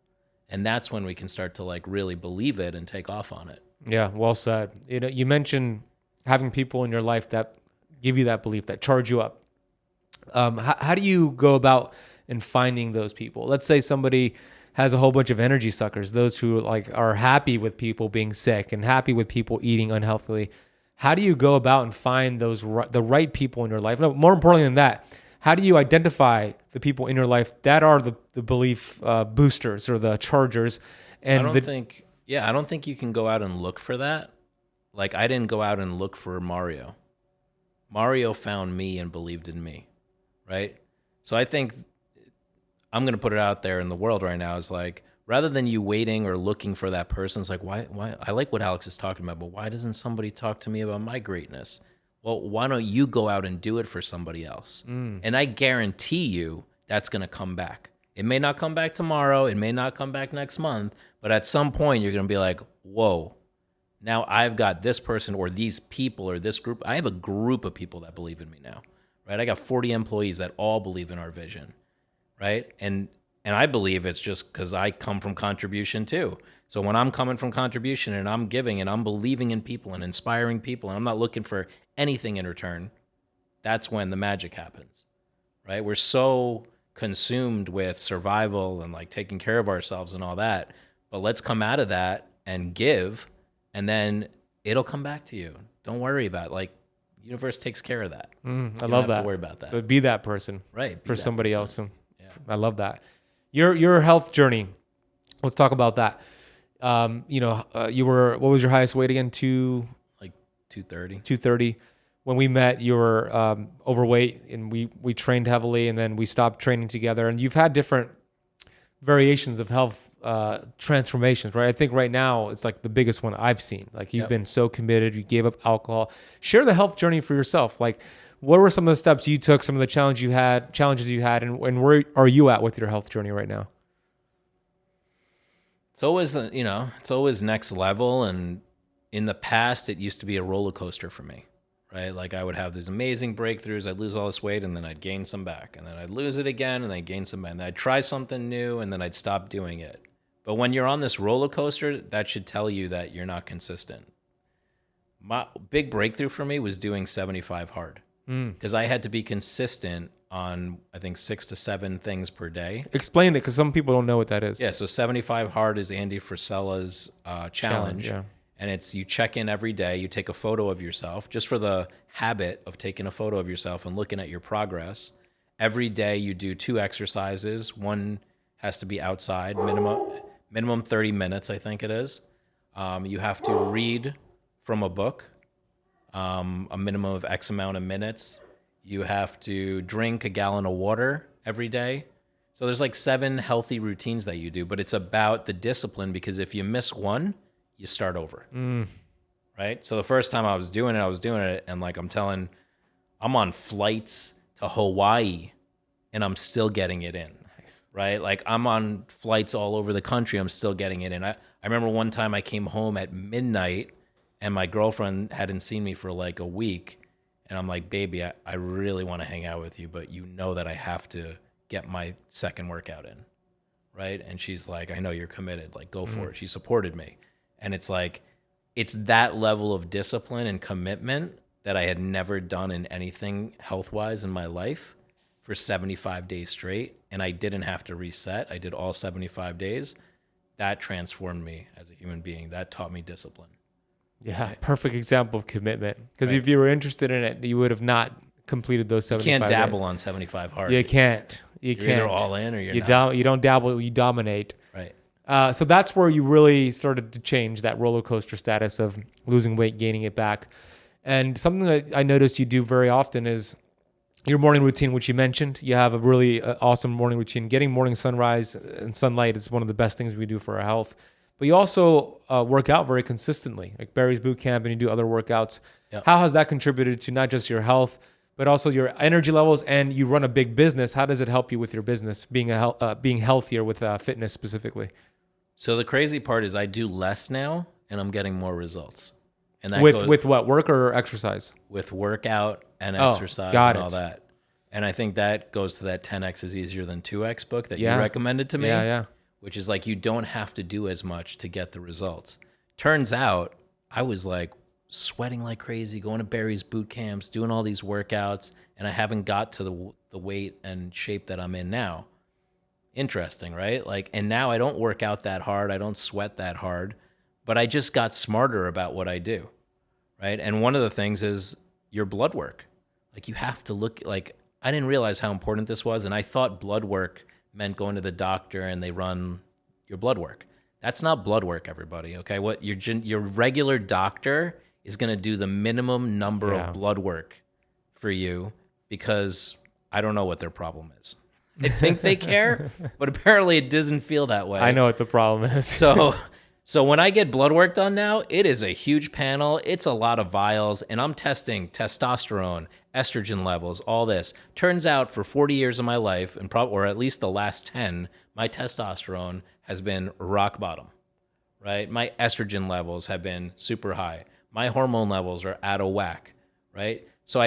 And that's when we can start to like really believe it and take off on it. Yeah, well said. You mentioned having people in your life that give you that belief, that charge you up. How do you go about in finding those people? Let's say somebody has a whole bunch of energy suckers, those who like are happy with people being sick and happy with people eating unhealthily. How do you go about and find the right people in your life? No, more importantly than that, how do you identify the people in your life that are the belief boosters or the chargers? And I don't think you can go out and look for that. Like I didn't go out and look for Mario. Mario found me and believed in me, right? So I think I'm going to put it out there in the world right now is like, rather than you waiting or looking for that person, it's like, why? I like what Alex is talking about, but why doesn't somebody talk to me about my greatness? Well, why don't you go out and do it for somebody else? And I guarantee you that's going to come back. It may not come back tomorrow. It may not come back next month. But at some point, you're going to be like, whoa, now I've got this person or these people or this group. I have a group of people that believe in me now, right? I got 40 employees that all believe in our vision, right? And I believe it's just because I come from contribution too. So when I'm coming from contribution and I'm giving and I'm believing in people and inspiring people and I'm not looking for anything in return, that's when the magic happens, right? We're so consumed with survival and like taking care of ourselves and all that. But let's come out of that and give, and then it'll come back to you. Don't worry about it. Like, the universe takes care of that. I You love don't have that. to worry about that. So be that person, Right. for somebody else. Yeah. I love that. Your health journey. Let's talk about that. You were, what was your highest weight again? Like 230. 230. When we met, you were overweight, and we trained heavily, and then we stopped training together. And you've had different variations of health transformations, right? I think right now it's like the biggest one I've seen. Like, you've been so committed. You gave up alcohol. Share the health journey for yourself. Like, what were some of the steps you took? Some of the challenges you had, and where are you at with your health journey right now? It's always, it's always next level. And in the past, it used to be a roller coaster for me, right? Like, I would have these amazing breakthroughs. I'd lose all this weight, and then I'd gain some back, and then I'd lose it again, and then I'd gain some back. And then I'd try something new, and then I'd stop doing it. But when you're on this roller coaster, that should tell you that you're not consistent. My big breakthrough for me was doing 75 hard, because I had to be consistent on, I think, 6 to 7 things per day. Explain it, because some people don't know what that is. Yeah, so 75 hard is Andy Frisella's challenge. Yeah. And it's, you check in every day, you take a photo of yourself, just for the habit of taking a photo of yourself and looking at your progress. Every day you do 2 exercises. One has to be outside, minimum 30 minutes, I think it is. You have to read from a book, a minimum of X amount of minutes. You have to drink a gallon of water every day. So there's like 7 healthy routines that you do, but it's about the discipline, because if you miss one, you start over, right? So the first time I was doing it, and like, I'm on flights to Hawaii, and I'm still getting it in, right? Like, I'm on flights all over the country, I'm still getting it in. I remember one time I came home at midnight, and my girlfriend hadn't seen me for like a week, and I'm like, baby, I really want to hang out with you, but you know that I have to get my second workout in, right? And she's like, I know you're committed, like, go for it. She supported me. And it's like, it's that level of discipline and commitment that I had never done in anything health-wise in my life for 75 days straight. And I didn't have to reset. I did all 75 days. That transformed me as a human being. That taught me discipline. Yeah, perfect example of commitment. Because if you were interested in it, you would have not completed those 75 You can't dabble days. on 75 hard. You can't. You're either all in or you're not. You don't dabble, you dominate. Right. So that's where you really started to change that roller coaster status of losing weight, gaining it back. And something that I noticed you do very often is your morning routine, which you mentioned. You have a really awesome morning routine. Getting morning sunrise and sunlight is one of the best things we do for our health. But you also work out very consistently, like Barry's Boot Camp, and you do other workouts. Yep. How has that contributed to not just your health, but also your energy levels? And you run a big business. How does it help you with your business, being healthier with fitness specifically? So the crazy part is I do less now, and I'm getting more results. And that With what, work or exercise? With workout and exercise and all that. And I think that goes to that 10x is easier than 2x book that you recommended to me. Yeah. Which is like, you don't have to do as much to get the results. Turns out I was like sweating like crazy, going to Barry's boot camps, doing all these workouts, and I haven't got to the weight and shape that I'm in now. Interesting, right? Like, and now I don't work out that hard. I don't sweat that hard, but I just got smarter about what I do, right? And one of the things is your blood work. Like, you have to look, like, I didn't realize how important this was, and I thought blood work meant going to the doctor and they run your blood work. That's not blood work, everybody, okay? What your regular doctor is going to do the minimum number of blood work for you, because I don't know what their problem is. I think they care, but apparently it doesn't feel that way. I know what the problem is. So when I get blood work done now, it is a huge panel. It's a lot of vials, and I'm testing testosterone, estrogen levels, all this. Turns out for 40 years of my life, and or at least the last 10, my testosterone has been rock bottom, right? My estrogen levels have been super high. My hormone levels are out of whack, right? So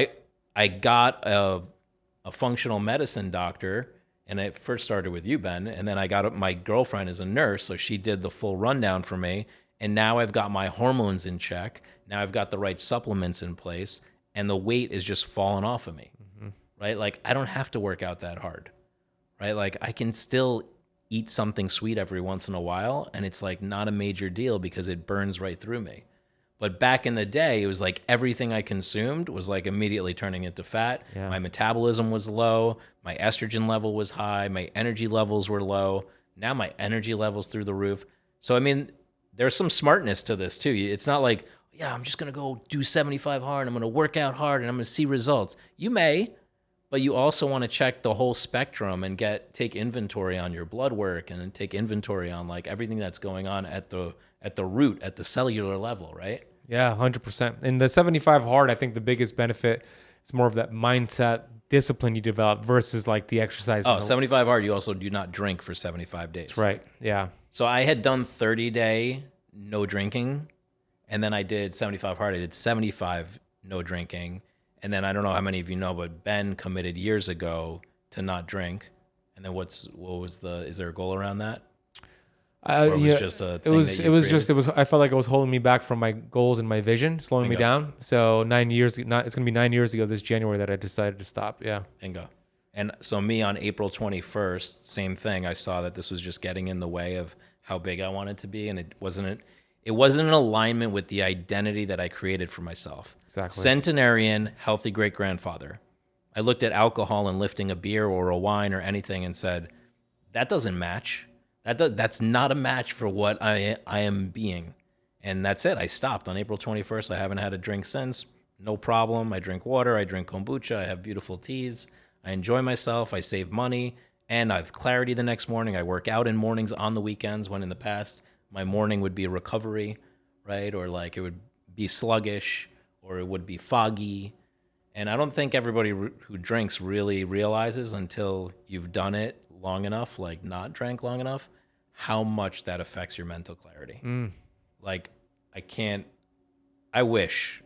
I got a functional medicine doctor, and it first started with you, Ben, and then I got my girlfriend is a nurse, so she did the full rundown for me, and now I've got my hormones in check. Now I've got the right supplements in place, and the weight is just falling off of me, right? Like, I don't have to work out that hard, right? Like, I can still eat something sweet every once in a while, and it's like not a major deal because it burns right through me. But back in the day, it was like everything I consumed was like immediately turning into fat. Yeah. My metabolism was low. My estrogen level was high. My energy levels were low. Now my energy level's through the roof. So, I mean, there's some smartness to this too. It's not like, yeah, I'm just going to go do 75 hard. I'm going to work out hard and I'm going to see results. You may, but you also want to check the whole spectrum and take inventory on your blood work and then take inventory on like everything that's going on at the root, at the cellular level, right? Yeah, 100%. In the 75 hard, I think the biggest benefit is more of that mindset, discipline you develop versus like the exercise. Oh, 75 hard, you also do not drink for 75 days. That's right. Yeah. So I had done 30-day no drinking, and then I did 75 hard. I did 75 no drinking. And then I don't know how many of you know, but Ben committed years ago to not drink. And then is there a goal around that? Or it was just a thing I felt like it was holding me back from my goals and my vision, slowing me down. So it's going to be 9 years ago this January that I decided to stop. Yeah. Bingo. And so me on April 21st, same thing. I saw that this was just getting in the way of how big I wanted to be. And it wasn't in alignment with the identity that I created for myself. Exactly. Centenarian, healthy great-grandfather. I looked at alcohol and lifting a beer or a wine or anything and said, that doesn't match. That's not a match for what I am being. And that's it. I stopped on April 21st. I haven't had a drink since. No problem. I drink water. I drink kombucha. I have beautiful teas. I enjoy myself. I save money. And I have clarity the next morning. I work out in mornings on the weekends when in the past my morning would be a recovery, right? Or like it would be sluggish or it would be foggy. And I don't think everybody who drinks really realizes until you've done it long enough, like not drank long enough, how much that affects your mental clarity. Like I wish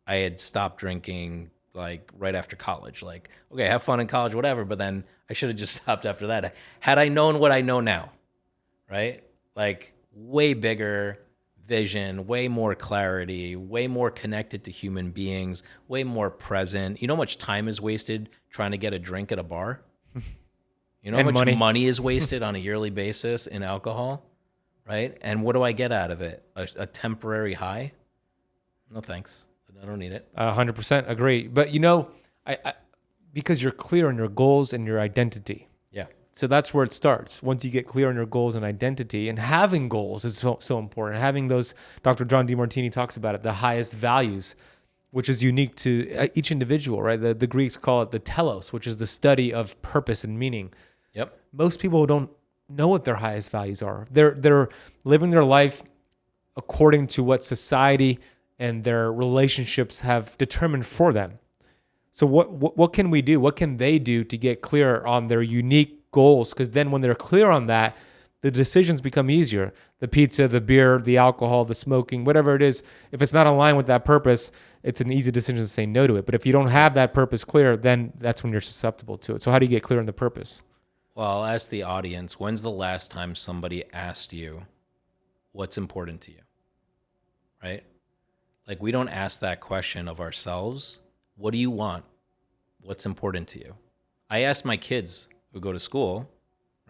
I had stopped drinking like right after college. Like, okay, have fun in college, whatever, but then I should have just stopped after that. Had I known what I know now, right? Like way bigger vision, way more clarity, way more connected to human beings, way more present. You know how much time is wasted trying to get a drink at a bar? You know how much money is wasted on a yearly basis in alcohol, right? And what do I get out of it? A temporary high? No thanks. I don't need it. 100% agree. But I because you're clear on your goals and your identity. Yeah. So that's where it starts. Once you get clear on your goals and identity, and having goals is so important. Having those, Dr. John DeMartini talks about it, the highest values, which is unique to each individual, right? The Greeks call it the telos, which is the study of purpose and meaning. Yep. Most people don't know what their highest values are. They're living their life according to what society and their relationships have determined for them. So what can we do? What can they do to get clear on their unique goals? Because then when they're clear on that, the decisions become easier. The pizza, the beer, the alcohol, the smoking, whatever it is, if it's not aligned with that purpose, it's an easy decision to say no to it. But if you don't have that purpose clear, then that's when you're susceptible to it. So how do you get clear on the purpose? Well, I'll ask the audience, when's the last time somebody asked you what's important to you, right? Like, we don't ask that question of ourselves. What do you want? What's important to you? I asked my kids who go to school,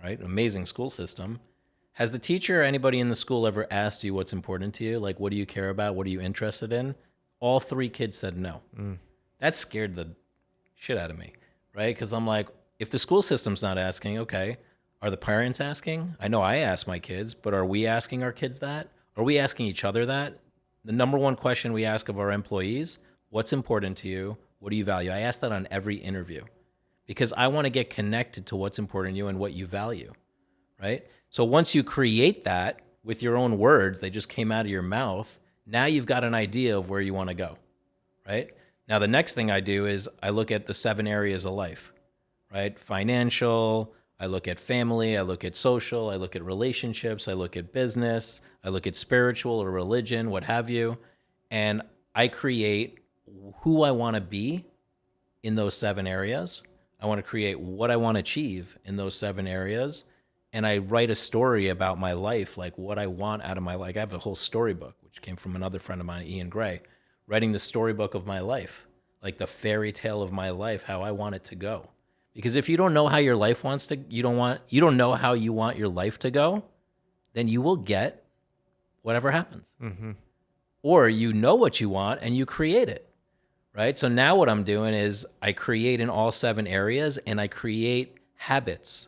right? Amazing school system. Has the teacher or anybody in the school ever asked you what's important to you? Like, what do you care about? What are you interested in? All 3 kids said no. That scared the shit out of me, right? Because I'm like, if the school system's not asking, okay, are the parents asking? I know I ask my kids, but are we asking our kids that? Are we asking each other that? The number one question we ask of our employees, what's important to you? What do you value? I ask that on every interview because I want to get connected to what's important to you and what you value, right? So once you create that with your own words, they just came out of your mouth, now you've got an idea of where you want to go, right? Now, the next thing I do is I look at the 7 areas of life, right? Financial, I look at family, I look at social, I look at relationships, I look at business, I look at spiritual or religion, what have you. And I create who I want to be in those 7 areas. I want to create what I want to achieve in those 7 areas. And I write a story about my life, like what I want out of my life. I have a whole storybook, which came from another friend of mine, Ian Gray, writing the storybook of my life, like the fairy tale of my life, how I want it to go. Because if you don't know how your life wants to, you don't know how you want your life to go, then you will get whatever happens. Mm-hmm. Or you know what you want and you create it, right? So now what I'm doing is I create in all 7 areas, and I create habits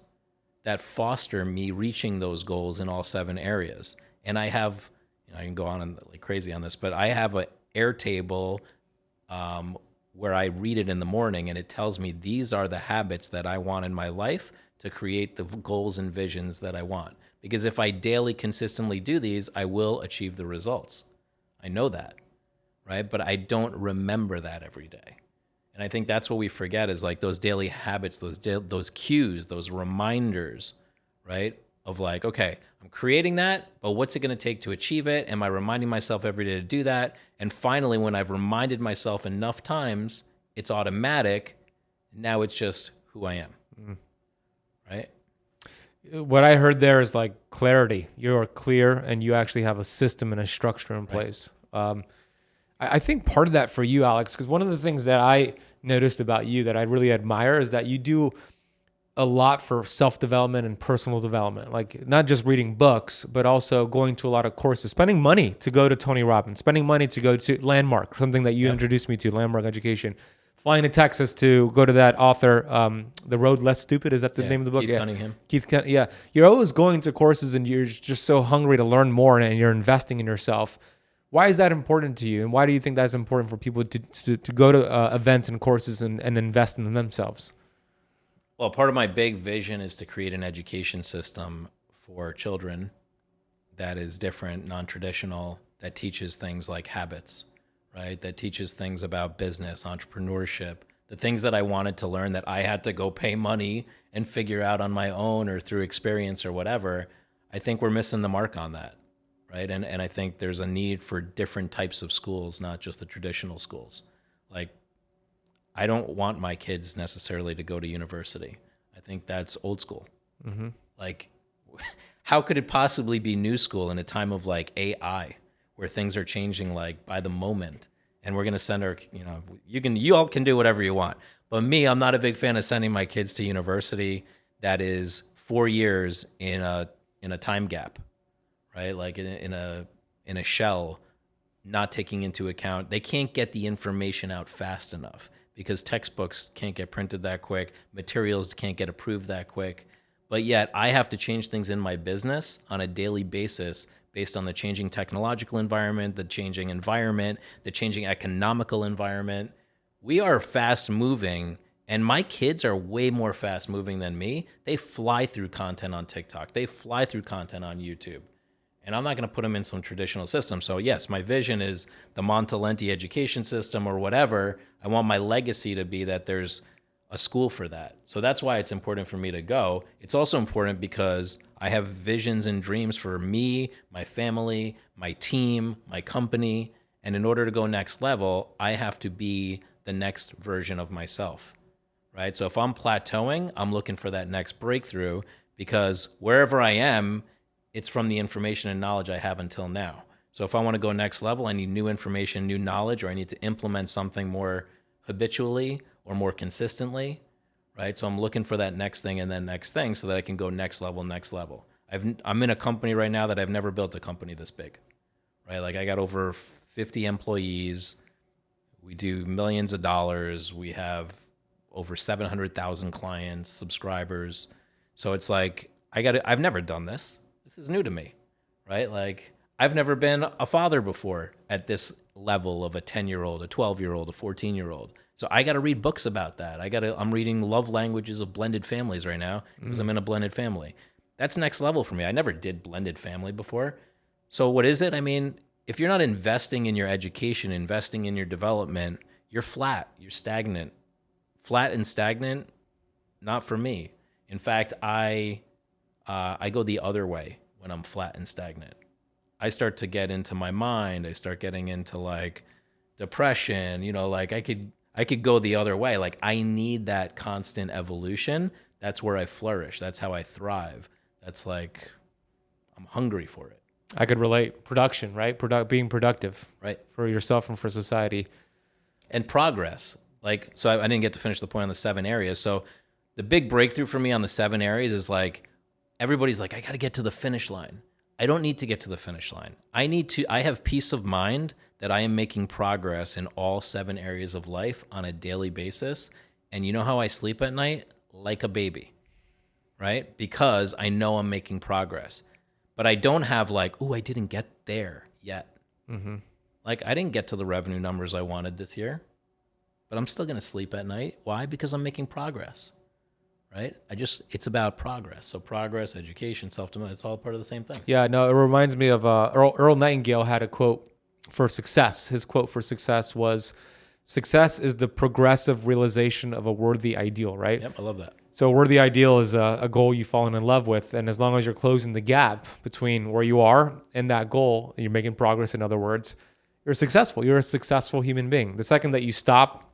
that foster me reaching those goals in all 7 areas. And I have, I can go on and like crazy on this, but I have a Airtable where I read it in the morning, and it tells me these are the habits that I want in my life to create the goals and visions that I want. Because if I daily consistently do these, I will achieve the results. I know that, right? But I don't remember that every day. And I think that's what we forget, is like those daily habits, those cues, those reminders, right? Of like, okay, I'm creating that, but what's it going to take to achieve it? Am I reminding myself every day to do that? And finally, when I've reminded myself enough times, it's automatic. Now it's just who I am, right? What I heard there is like clarity. You're clear, and you actually have a system and a structure in place. Right. I think part of that for you, Alex, because one of the things that I noticed about you that I really admire is that you do a lot for self-development and personal development, like not just reading books, but also going to a lot of courses, spending money to go to Tony Robbins, spending money to go to Landmark, something that you introduced me to, Landmark Education, flying to Texas to go to that author, The Road Less Stupid. Is that the name of the book? Keith Cunningham. Yeah. You're always going to courses, and you're just so hungry to learn more, and you're investing in yourself. Why is that important to you? And why do you think that's important for people to go to events and courses and invest in themselves? Well, part of my big vision is to create an education system for children that is different, non-traditional, that teaches things like habits, right? That teaches things about business, entrepreneurship, the things that I wanted to learn that I had to go pay money and figure out on my own or through experience or whatever. I think we're missing the mark on that, right? And I think there's a need for different types of schools, not just the traditional schools. Like, I don't want my kids necessarily to go to university. I think that's old school. Mm-hmm. Like, how could it possibly be new school in a time of like AI, where things are changing like by the moment, and we're going to send our, you all can do whatever you want. But me, I'm not a big fan of sending my kids to university that is 4 years in a time gap, right? Like in a shell, not taking into account, they can't get the information out fast enough, because textbooks can't get printed that quick, materials can't get approved that quick. But yet I have to change things in my business on a daily basis based on the changing technological environment, the changing environment, the changing economical environment. We are fast moving, and my kids are way more fast moving than me. They fly through content on TikTok. They fly through content on YouTube. And I'm not going to put them in some traditional system. So yes, my vision is the Montalenti education system or whatever. I want my legacy to be that there's a school for that. So that's why it's important for me to go. It's also important because I have visions and dreams for me, my family, my team, my company. And in order to go next level, I have to be the next version of myself, right? So if I'm plateauing, I'm looking for that next breakthrough, because wherever I am, it's from the information and knowledge I have until now. So if I want to go next level, I need new information, new knowledge, or I need to implement something more habitually or more consistently, right? So I'm looking for that next thing and then next thing so that I can go next level, next level. I'm in a company right now that I've never built a company this big, right? Like I got over 50 employees. We do millions of dollars. We have over 700,000 clients, subscribers. So it's like, I've never done this. This is new to me, right? Like, I've never been a father before at this level of a 10-year-old, a 12-year-old, a 14-year-old. So I got to read books about that. I'm reading Love Languages of Blended Families right now because I'm in a blended family. That's next level for me. I never did blended family before. So what is it? I mean, if you're not investing in your education, investing in your development, you're flat, you're stagnant. Flat and stagnant, not for me. In fact, I go the other way when I'm flat and stagnant. I start to get into my mind. I start getting into like depression, like I could go the other way. Like I need that constant evolution. That's where I flourish. That's how I thrive. That's like, I'm hungry for it. I could relate. Production, right? Being productive, right, for yourself and for society. And progress. Like, so I didn't get to finish the point on the 7 areas. So the big breakthrough for me on the 7 areas is like, everybody's like, I got to get to the finish line. I don't need to get to the finish line. I have peace of mind that I am making progress in all 7 areas of life on a daily basis. And you know how I sleep at night? Like a baby, right? Because I know I'm making progress. But I don't have like, I didn't get there yet. Mm-hmm. Like I didn't get to the revenue numbers I wanted this year, but I'm still going to sleep at night. Why? Because I'm making progress, right? It's about progress. So progress, education, self-development, it's all part of the same thing. Yeah, no, it reminds me of Earl Nightingale had a quote for success. His quote for success was, success is the progressive realization of a worthy ideal, right? Yep, I love that. So a worthy ideal is a goal you've fallen in love with. And as long as you're closing the gap between where you are and that goal, you're making progress, in other words, you're successful. You're a successful human being. The second that you stop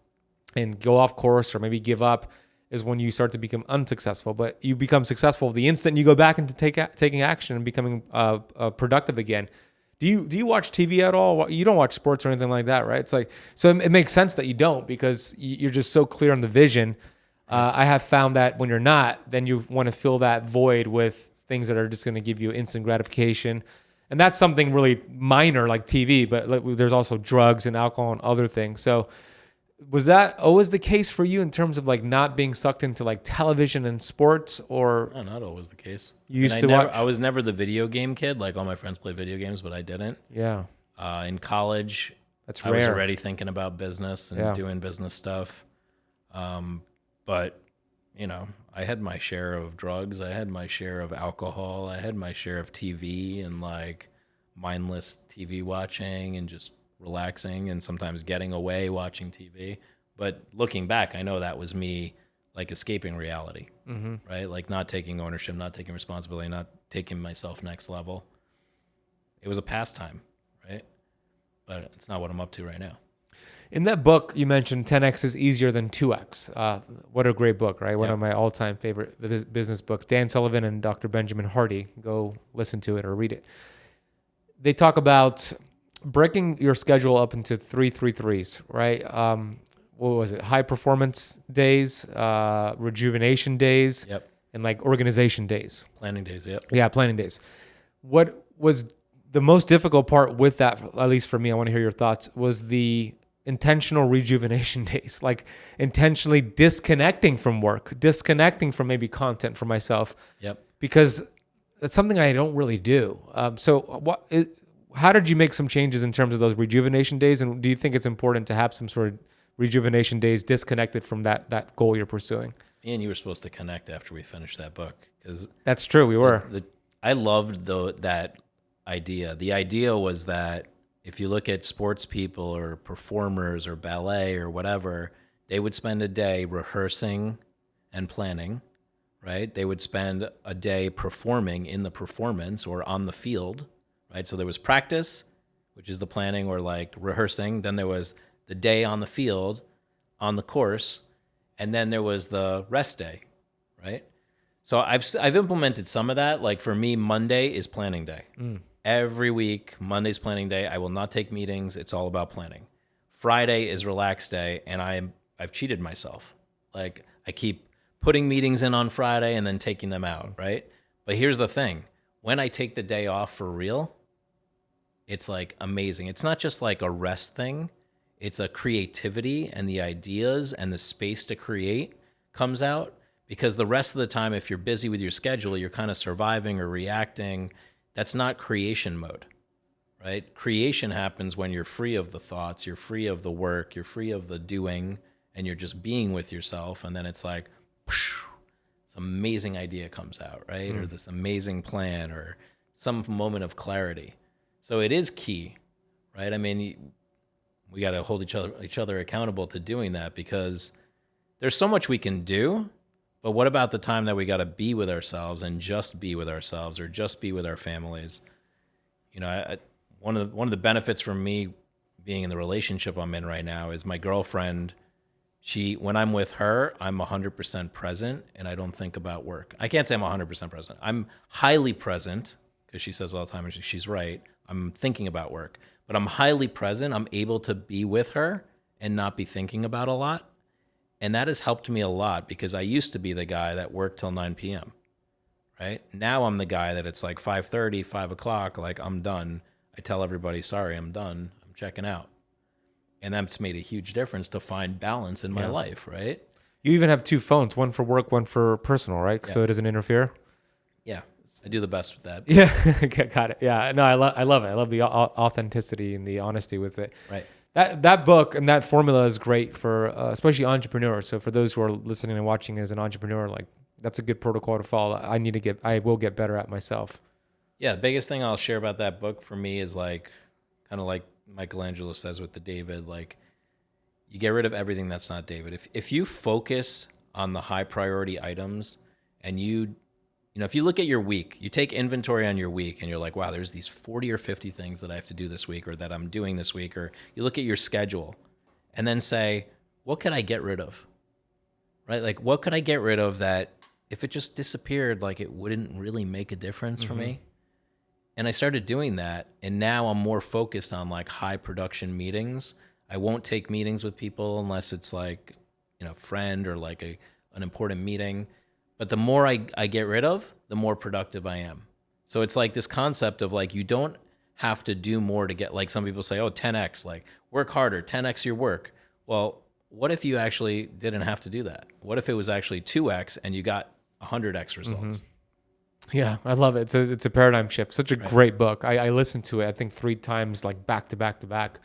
and go off course or maybe give up is when you start to become unsuccessful. But you become successful the instant you go back into taking action and becoming productive again. Do you watch TV at all? You don't watch sports or anything like that, right? It's like, so it makes sense that you don't, because you're just so clear on the vision. I have found that when you're not, then you want to fill that void with things that are just going to give you instant gratification. And that's something really minor like TV, but there's also drugs and alcohol and other things. So was that always the case for you in terms of like not being sucked into like television and sports, or? No, not always the case. You used to watch? I was never the video game kid. Like all my friends played video games, but I didn't. Yeah. In college, that's I rare. was already thinking about business and doing business stuff. But, I had my share of drugs. I had my share of alcohol. I had my share of TV and like mindless TV watching and just relaxing and sometimes getting away watching TV. But looking back, I know that was me like escaping reality, right? Like not taking ownership, not taking responsibility, not taking myself next level. It was a pastime, right? But it's not what I'm up to right now. In that book, you mentioned 10X is easier than 2X. What a great book, right? One of my all-time favorite business books. Dan Sullivan and Dr. Benjamin Hardy. Go listen to it or read it. They talk about breaking your schedule up into 3-3-3s, right? What was it? High performance days, rejuvenation days, and like organization days. Planning days, Yeah, planning days. What was the most difficult part with that, at least for me, I want to hear your thoughts, was the intentional rejuvenation days, like intentionally disconnecting from work, disconnecting from maybe content for myself. Because that's something I don't really do. How did you make some changes in terms of those rejuvenation days? And do you think it's important to have some sort of rejuvenation days disconnected from that goal you're pursuing? And you were supposed to connect after we finished that book. Because that's true, we were. I loved that idea. The idea was that if you look at sports people or performers or ballet or whatever, they would spend a day rehearsing and planning, right? They would spend a day performing in the performance or on the field, right? So there was practice, which is the planning or like rehearsing. Then there was the day on the field, on the course, and then there was the rest day, right? So I've implemented some of that. Like for me, Monday is planning day. Every week, Monday's planning day. I will not take meetings. It's all about planning. Friday is relax day, and I've cheated myself. Like I keep putting meetings in on Friday and then taking them out, right? But here's the thing. When I take the day off for real, it's like amazing. It's not just like a rest thing. It's a creativity, and the ideas and the space to create comes out, because the rest of the time, if you're busy with your schedule, you're kind of surviving or reacting. That's not creation mode, right? Creation happens when you're free of the thoughts, you're free of the work, you're free of the doing, and you're just being with yourself. And then it's like, whoosh, this amazing idea comes out, right? Or this amazing plan or some moment of clarity. So it is key, right? I mean, we got to hold each other accountable to doing that, because there's so much we can do, but what about the time that we got to be with ourselves and just be with ourselves, or just be with our families? You know, one of the benefits for me being in the relationship I'm in right now is my girlfriend. When I'm with her, I'm 100% present, and I don't think about work. I can't say I'm 100% present. I'm highly present, because she says all the time, and she's right, I'm thinking about work. But I'm highly present. I'm able to be with her and not be thinking about a lot. And that has helped me a lot, because I used to be the guy that worked till 9 p.m., right? Now I'm the guy that it's like 5:30, 5 o'clock, like I'm done. I tell everybody, sorry, I'm done. I'm checking out. And that's made a huge difference to find balance in my life, right? You even have 2 phones, one for work, one for personal, right? So it doesn't interfere? Yeah, I do the best with that. Yeah, got it. Yeah, no, I love it. I love the authenticity and the honesty with it. Right. That book and that formula is great for especially entrepreneurs. So for those who are listening and watching as an entrepreneur, like that's a good protocol to follow. I will get better at myself. Yeah, the biggest thing I'll share about that book for me is like, kind of like Michelangelo says with the David, like you get rid of everything that's not David. If you focus on the high priority items, and you know, if you look at your week, you take inventory on your week and you're like, wow, there's these 40 or 50 things that I have to do this week, or that I'm doing this week, or you look at your schedule and then say, what could I get rid of? Right? Like, what could I get rid of that if it just disappeared, like it wouldn't really make a difference for me? And I started doing that, and now I'm more focused on like high production meetings. I won't take meetings with people unless it's like, you know, friend or like an important meeting. But the more I get rid of, the more productive I am. So it's like this concept of like, you don't have to do more to get, like some people say, oh, 10x, like work harder, 10x your work. Well, what if you actually didn't have to do that? What if it was actually 2x and you got 100x results? Yeah, I love it. It's a paradigm shift. Such a great book. I listened to it, I think 3 times, like back to back to back.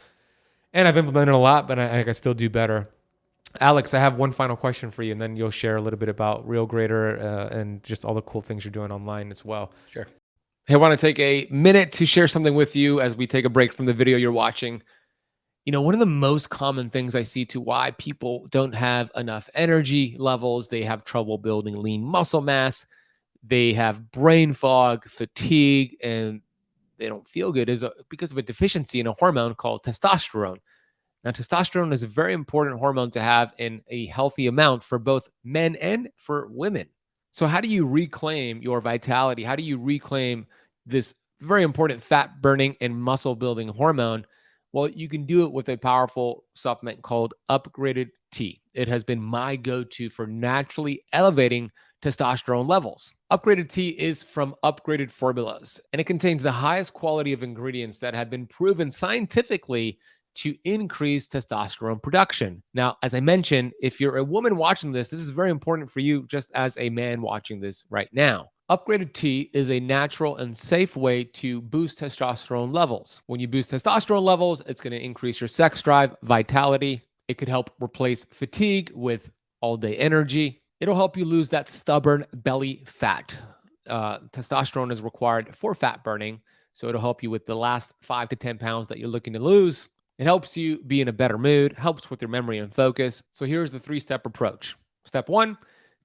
And I've implemented a lot, but I think I still do better. Alex, I have one final question for you, and then you'll share a little bit about Real Greater and just all the cool things you're doing online as well. Sure. Hey, I want to take a minute to share something with you as we take a break from the video you're watching. You know, one of the most common things I see to why people don't have enough energy levels, they have trouble building lean muscle mass, they have brain fog, fatigue, and they don't feel good is because of a deficiency in a hormone called testosterone. Now, testosterone is a very important hormone to have in a healthy amount for both men and for women. So how do you reclaim your vitality? How do you reclaim this very important fat burning and muscle building hormone? Well, you can do it with a powerful supplement called Upgraded T. It has been my go-to for naturally elevating testosterone levels. Upgraded T is from Upgraded Formulas, and it contains the highest quality of ingredients that have been proven scientifically to increase testosterone production. Now, as I mentioned, if you're a woman watching this, this is very important for you just as a man watching this right now. Upgraded T is a natural and safe way to boost testosterone levels. When you boost testosterone levels, it's going to increase your sex drive, vitality. It could help replace fatigue with all-day energy. It'll help you lose that stubborn belly fat. Testosterone is required for fat burning, so it'll help you with the last 5 to 10 pounds that you're looking to lose. It helps you be in a better mood, helps with your memory and focus. So here's the 3-step approach. Step 1,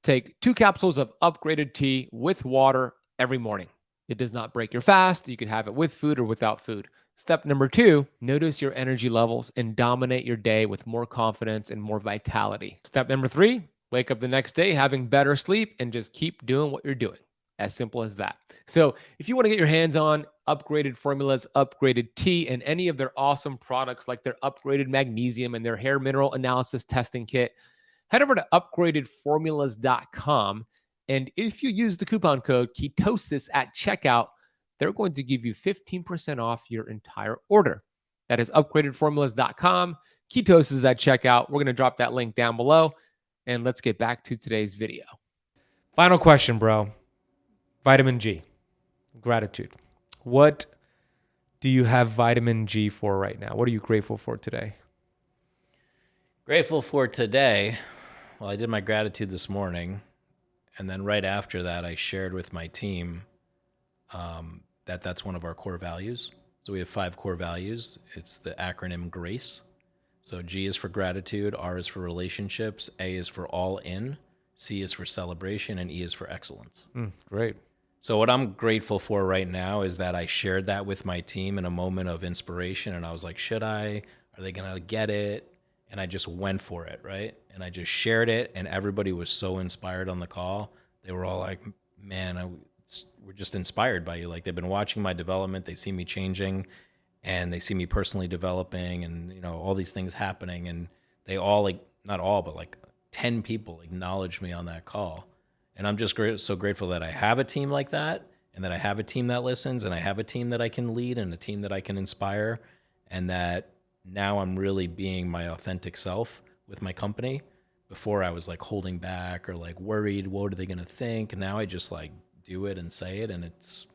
take 2 capsules of Upgraded Tea with water every morning. It does not break your fast. You can have it with food or without food. Step number 2, notice your energy levels and dominate your day with more confidence and more vitality. Step number 3, wake up the next day having better sleep and just keep doing what you're doing. As simple as that. So if you want to get your hands on Upgraded Formulas, Upgraded Tea, and any of their awesome products like their Upgraded Magnesium and their Hair Mineral Analysis Testing Kit, head over to upgradedformulas.com. And if you use the coupon code KETOSIS at checkout, they're going to give you 15% off your entire order. That is upgradedformulas.com. Ketosis at checkout. We're going to drop that link down below. And let's get back to today's video. Final question, bro. Vitamin G, gratitude. What do you have vitamin G for right now? What are you grateful for today? Grateful for today. Well, I did my gratitude this morning. And then right after that, I shared with my team that's one of our core values. So we have 5 core values. It's the acronym GRACE. So G is for gratitude, R is for relationships, A is for all in, C is for celebration, and E is for excellence. Great. So what I'm grateful for right now is that I shared that with my team in a moment of inspiration. And I was like, should I? Are they going to get it? And I just went for it, right? And I just shared it. And everybody was so inspired on the call. They were all like, man, we're just inspired by you. Like, they've been watching my development. They see me changing and they see me personally developing and, you know, all these things happening. And they all, like, not all, but like 10 people acknowledged me on that call. And I'm just so grateful that I have a team like that, and that I have a team that listens, and I have a team that I can lead, and a team that I can inspire, and that now I'm really being my authentic self with my company. Before I was like holding back or like worried, what are they going to think? And now I just like do it and say it, and it's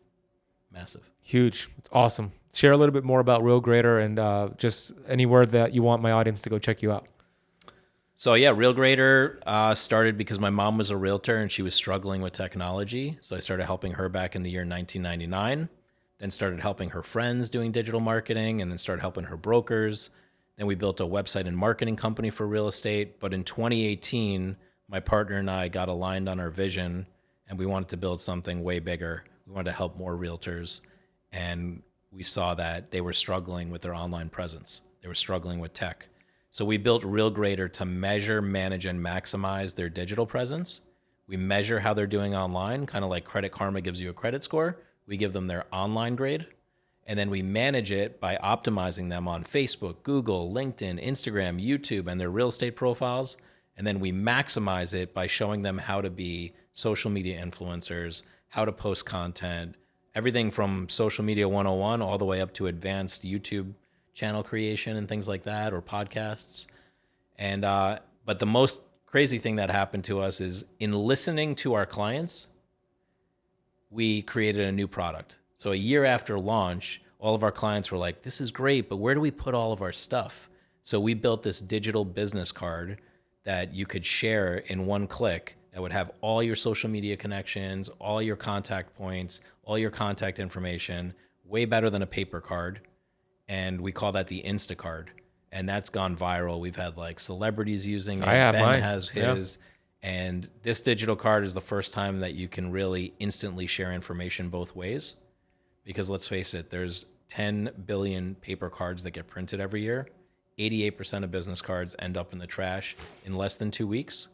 massive. Huge. It's awesome. Share a little bit more about Real Greater and just anywhere that you want my audience to go check you out. So yeah, Real Greater started because my mom was a realtor and she was struggling with technology. So I started helping her back in the year 1999, then started helping her friends doing digital marketing, and then started helping her brokers. Then we built a website and marketing company for real estate. But in 2018, my partner and I got aligned on our vision, and we wanted to build something way bigger. We wanted to help more realtors. And we saw that they were struggling with their online presence. They were struggling with tech. So we built Real Greater to measure, manage, and maximize their digital presence. We measure how they're doing online, kind of like Credit Karma gives you a credit score. We give them their online grade. And then we manage it by optimizing them on Facebook, Google, LinkedIn, Instagram, YouTube, and their real estate profiles. And then we maximize it by showing them how to be social media influencers, how to post content, everything from social media 101 all the way up to advanced YouTube channel creation and things like that, or podcasts. And but the most crazy thing that happened to us is in listening to our clients, we created a new product. So a year after launch, all of our clients were like, this is great, but where do we put all of our stuff? So we built this digital business card that you could share in one click that would have all your social media connections, all your contact points, all your contact information, way better than a paper card. And we call that the Instacard. And that's gone viral. We've had like celebrities using it. Ben has his. Yeah. And this digital card is the first time that you can really instantly share information both ways. Because let's face it, there's 10 billion paper cards that get printed every year. 88% of business cards end up in the trash in less than 2 weeks.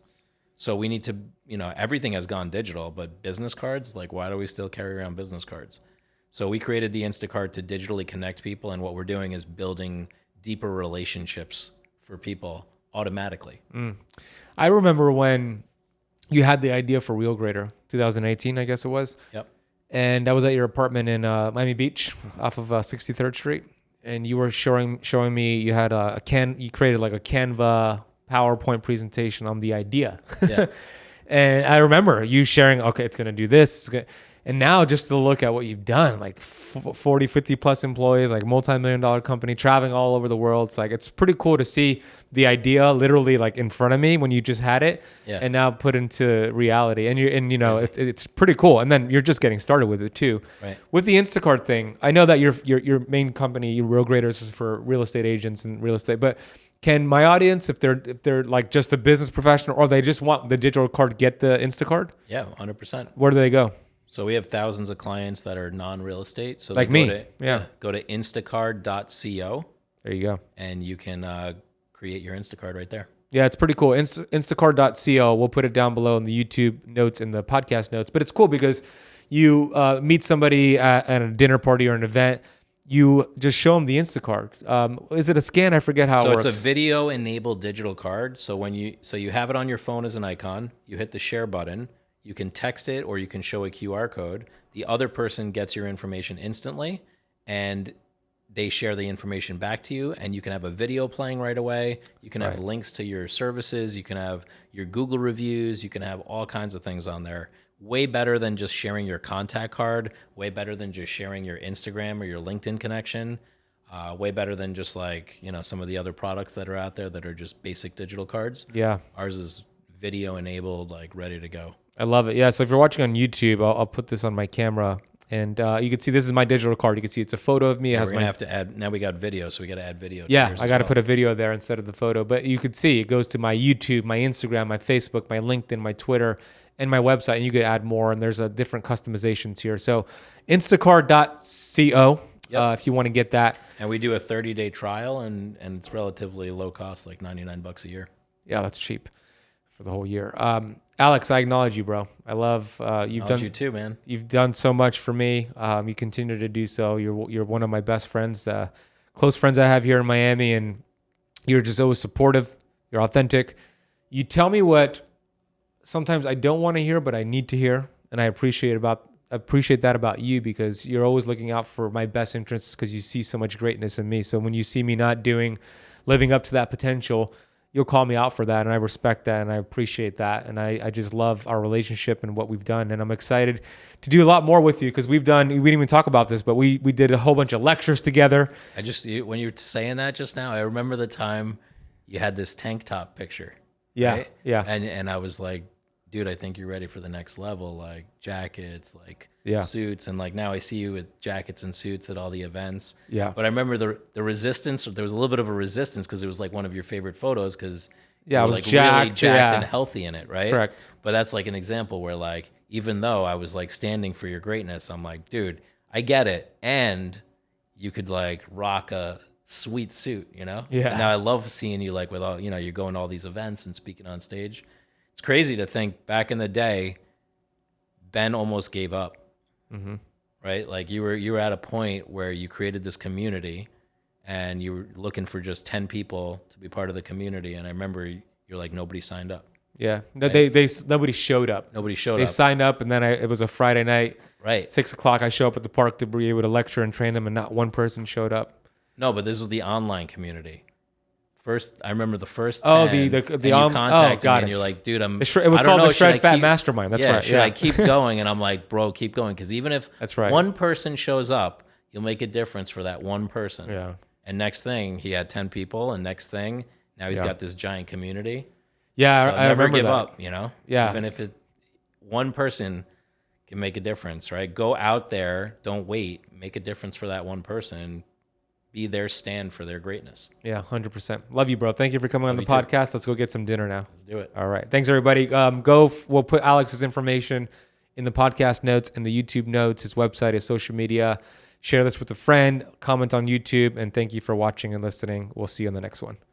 So we need to, you know, everything has gone digital, but business cards, like, why do we still carry around business cards? So we created the Instacart to digitally connect people, and what we're doing is building deeper relationships for people automatically. I remember when you had the idea for Real Greater, 2018, I guess it was. Yep. And I was at your apartment in Miami Beach off of 63rd Street, and you were showing me you had you created like a Canva PowerPoint presentation on the idea. Yeah. And I remember you sharing, okay, it's going to do this. And now just to look at what you've done, like 40, 50 plus employees, like multi-million-dollar company, traveling all over the world. It's like, it's pretty cool to see the idea literally like in front of me when you just had it, and now put into reality. And you know, it's pretty cool. And then you're just getting started with it too. Right. With the Instacart thing, I know that your main company, Real Graders, is for real estate agents and real estate, but can my audience, if they're like just a business professional or they just want the digital card, get the Instacart? Yeah, 100%. Where do they go? So we have thousands of clients that are non-real estate. So like me. Go to instacard.co. There you go. And you can create your Instacard right there. Yeah, it's pretty cool. Instacard.co. We'll put it down below in the YouTube notes and the podcast notes. But it's cool because you meet somebody at a dinner party or an event. You just show them the Instacard. Is it a scan? I forget how it works. So it's a video-enabled digital card. So you have it on your phone as an icon. You hit the share button. You can text it or you can show a QR code. The other person gets your information instantly and they share the information back to you, and you can have a video playing right away. You can have links to your services. You can have your Google reviews. You can have all kinds of things on there. Way better than just sharing your contact card. Way better than just sharing your Instagram or your LinkedIn connection. Way better than just like, you know, some of the other products that are out there that are just basic digital cards. Yeah. Ours is video enabled, like ready to go. I love it. Yeah. So if you're watching on YouTube, I'll put this on my camera. And you can see this is my digital card. You can see it's a photo of me. It Yeah, has we're gonna my have to add. Now we got video, so we got to add video. To yeah. yours I as got to well. put a video there instead of the photo. But you could see it goes to my YouTube, my Instagram, my Facebook, my LinkedIn, my Twitter, and my website. And you could add more. And there's a different customizations here. So Instacart.co if you want to get that. And we do a 30-day trial, and it's relatively low cost, like $99 a year. Yeah, that's cheap for the whole year. Alex, I acknowledge you, bro. I love you've done You too, man. You've done so much for me. You continue to do so. You're one of my best friends, close friends I have here in Miami, and you're just always supportive. You're authentic. You tell me what sometimes I don't want to hear, but I need to hear, and I appreciate that about you because you're always looking out for my best interests because you see so much greatness in me. So when you see me not living up to that potential, you'll call me out for that, and I respect that, and I appreciate that, and I just love our relationship and what we've done, and I'm excited to do a lot more with you because we didn't even talk about this, but we did a whole bunch of lectures together. When you were saying that just now, I remember the time you had this tank top picture. Yeah, right? yeah. And I was like, dude, I think you're ready for the next level, like jackets, like suits, and like now I see you with jackets and suits at all the events. Yeah. But I remember the resistance. There was a little bit of a resistance because it was like one of your favorite photos because I was like jacked, really jacked and healthy in it, right? Correct. But that's like an example where like even though I was like standing for your greatness, I'm like, dude, I get it, and you could like rock a sweet suit, you know? Yeah. And now I love seeing you like with all, you know, you're going to all these events and speaking on stage. It's crazy to think back in the day, Ben almost gave up, right? Like you were at a point where you created this community and you were looking for just 10 people to be part of the community. And I remember you're like, nobody signed up. Yeah. No, right? nobody showed up. Nobody showed They up. signed up, and then it was a Friday night. Right. 6:00, I show up at the park to be able to lecture and train them, and not one person showed up. No, but this was the online community. I remember the first 10, Oh, and you contacted me, got and you're like, dude, it was called the Shred Fat Mastermind. That's right. Should I keep going? And I'm like, bro, keep going. Because even if That's right. one person shows up, you'll make a difference for that one person. Yeah. And next thing, he had 10 people. And next thing, now he's got this giant community. Yeah, So I never remember give that. up, you know? Yeah. Even if one person can make a difference, right? Go out there. Don't wait. Make a difference for that one person. Be their stand for their greatness. Yeah, 100%. Love you, bro. Thank you for coming on the podcast. Let's go get some dinner now. Let's do it. All right. Thanks, everybody. We'll put Alex's information in the podcast notes and the YouTube notes, his website, his social media. Share this with a friend, comment on YouTube, and thank you for watching and listening. We'll see you on the next one.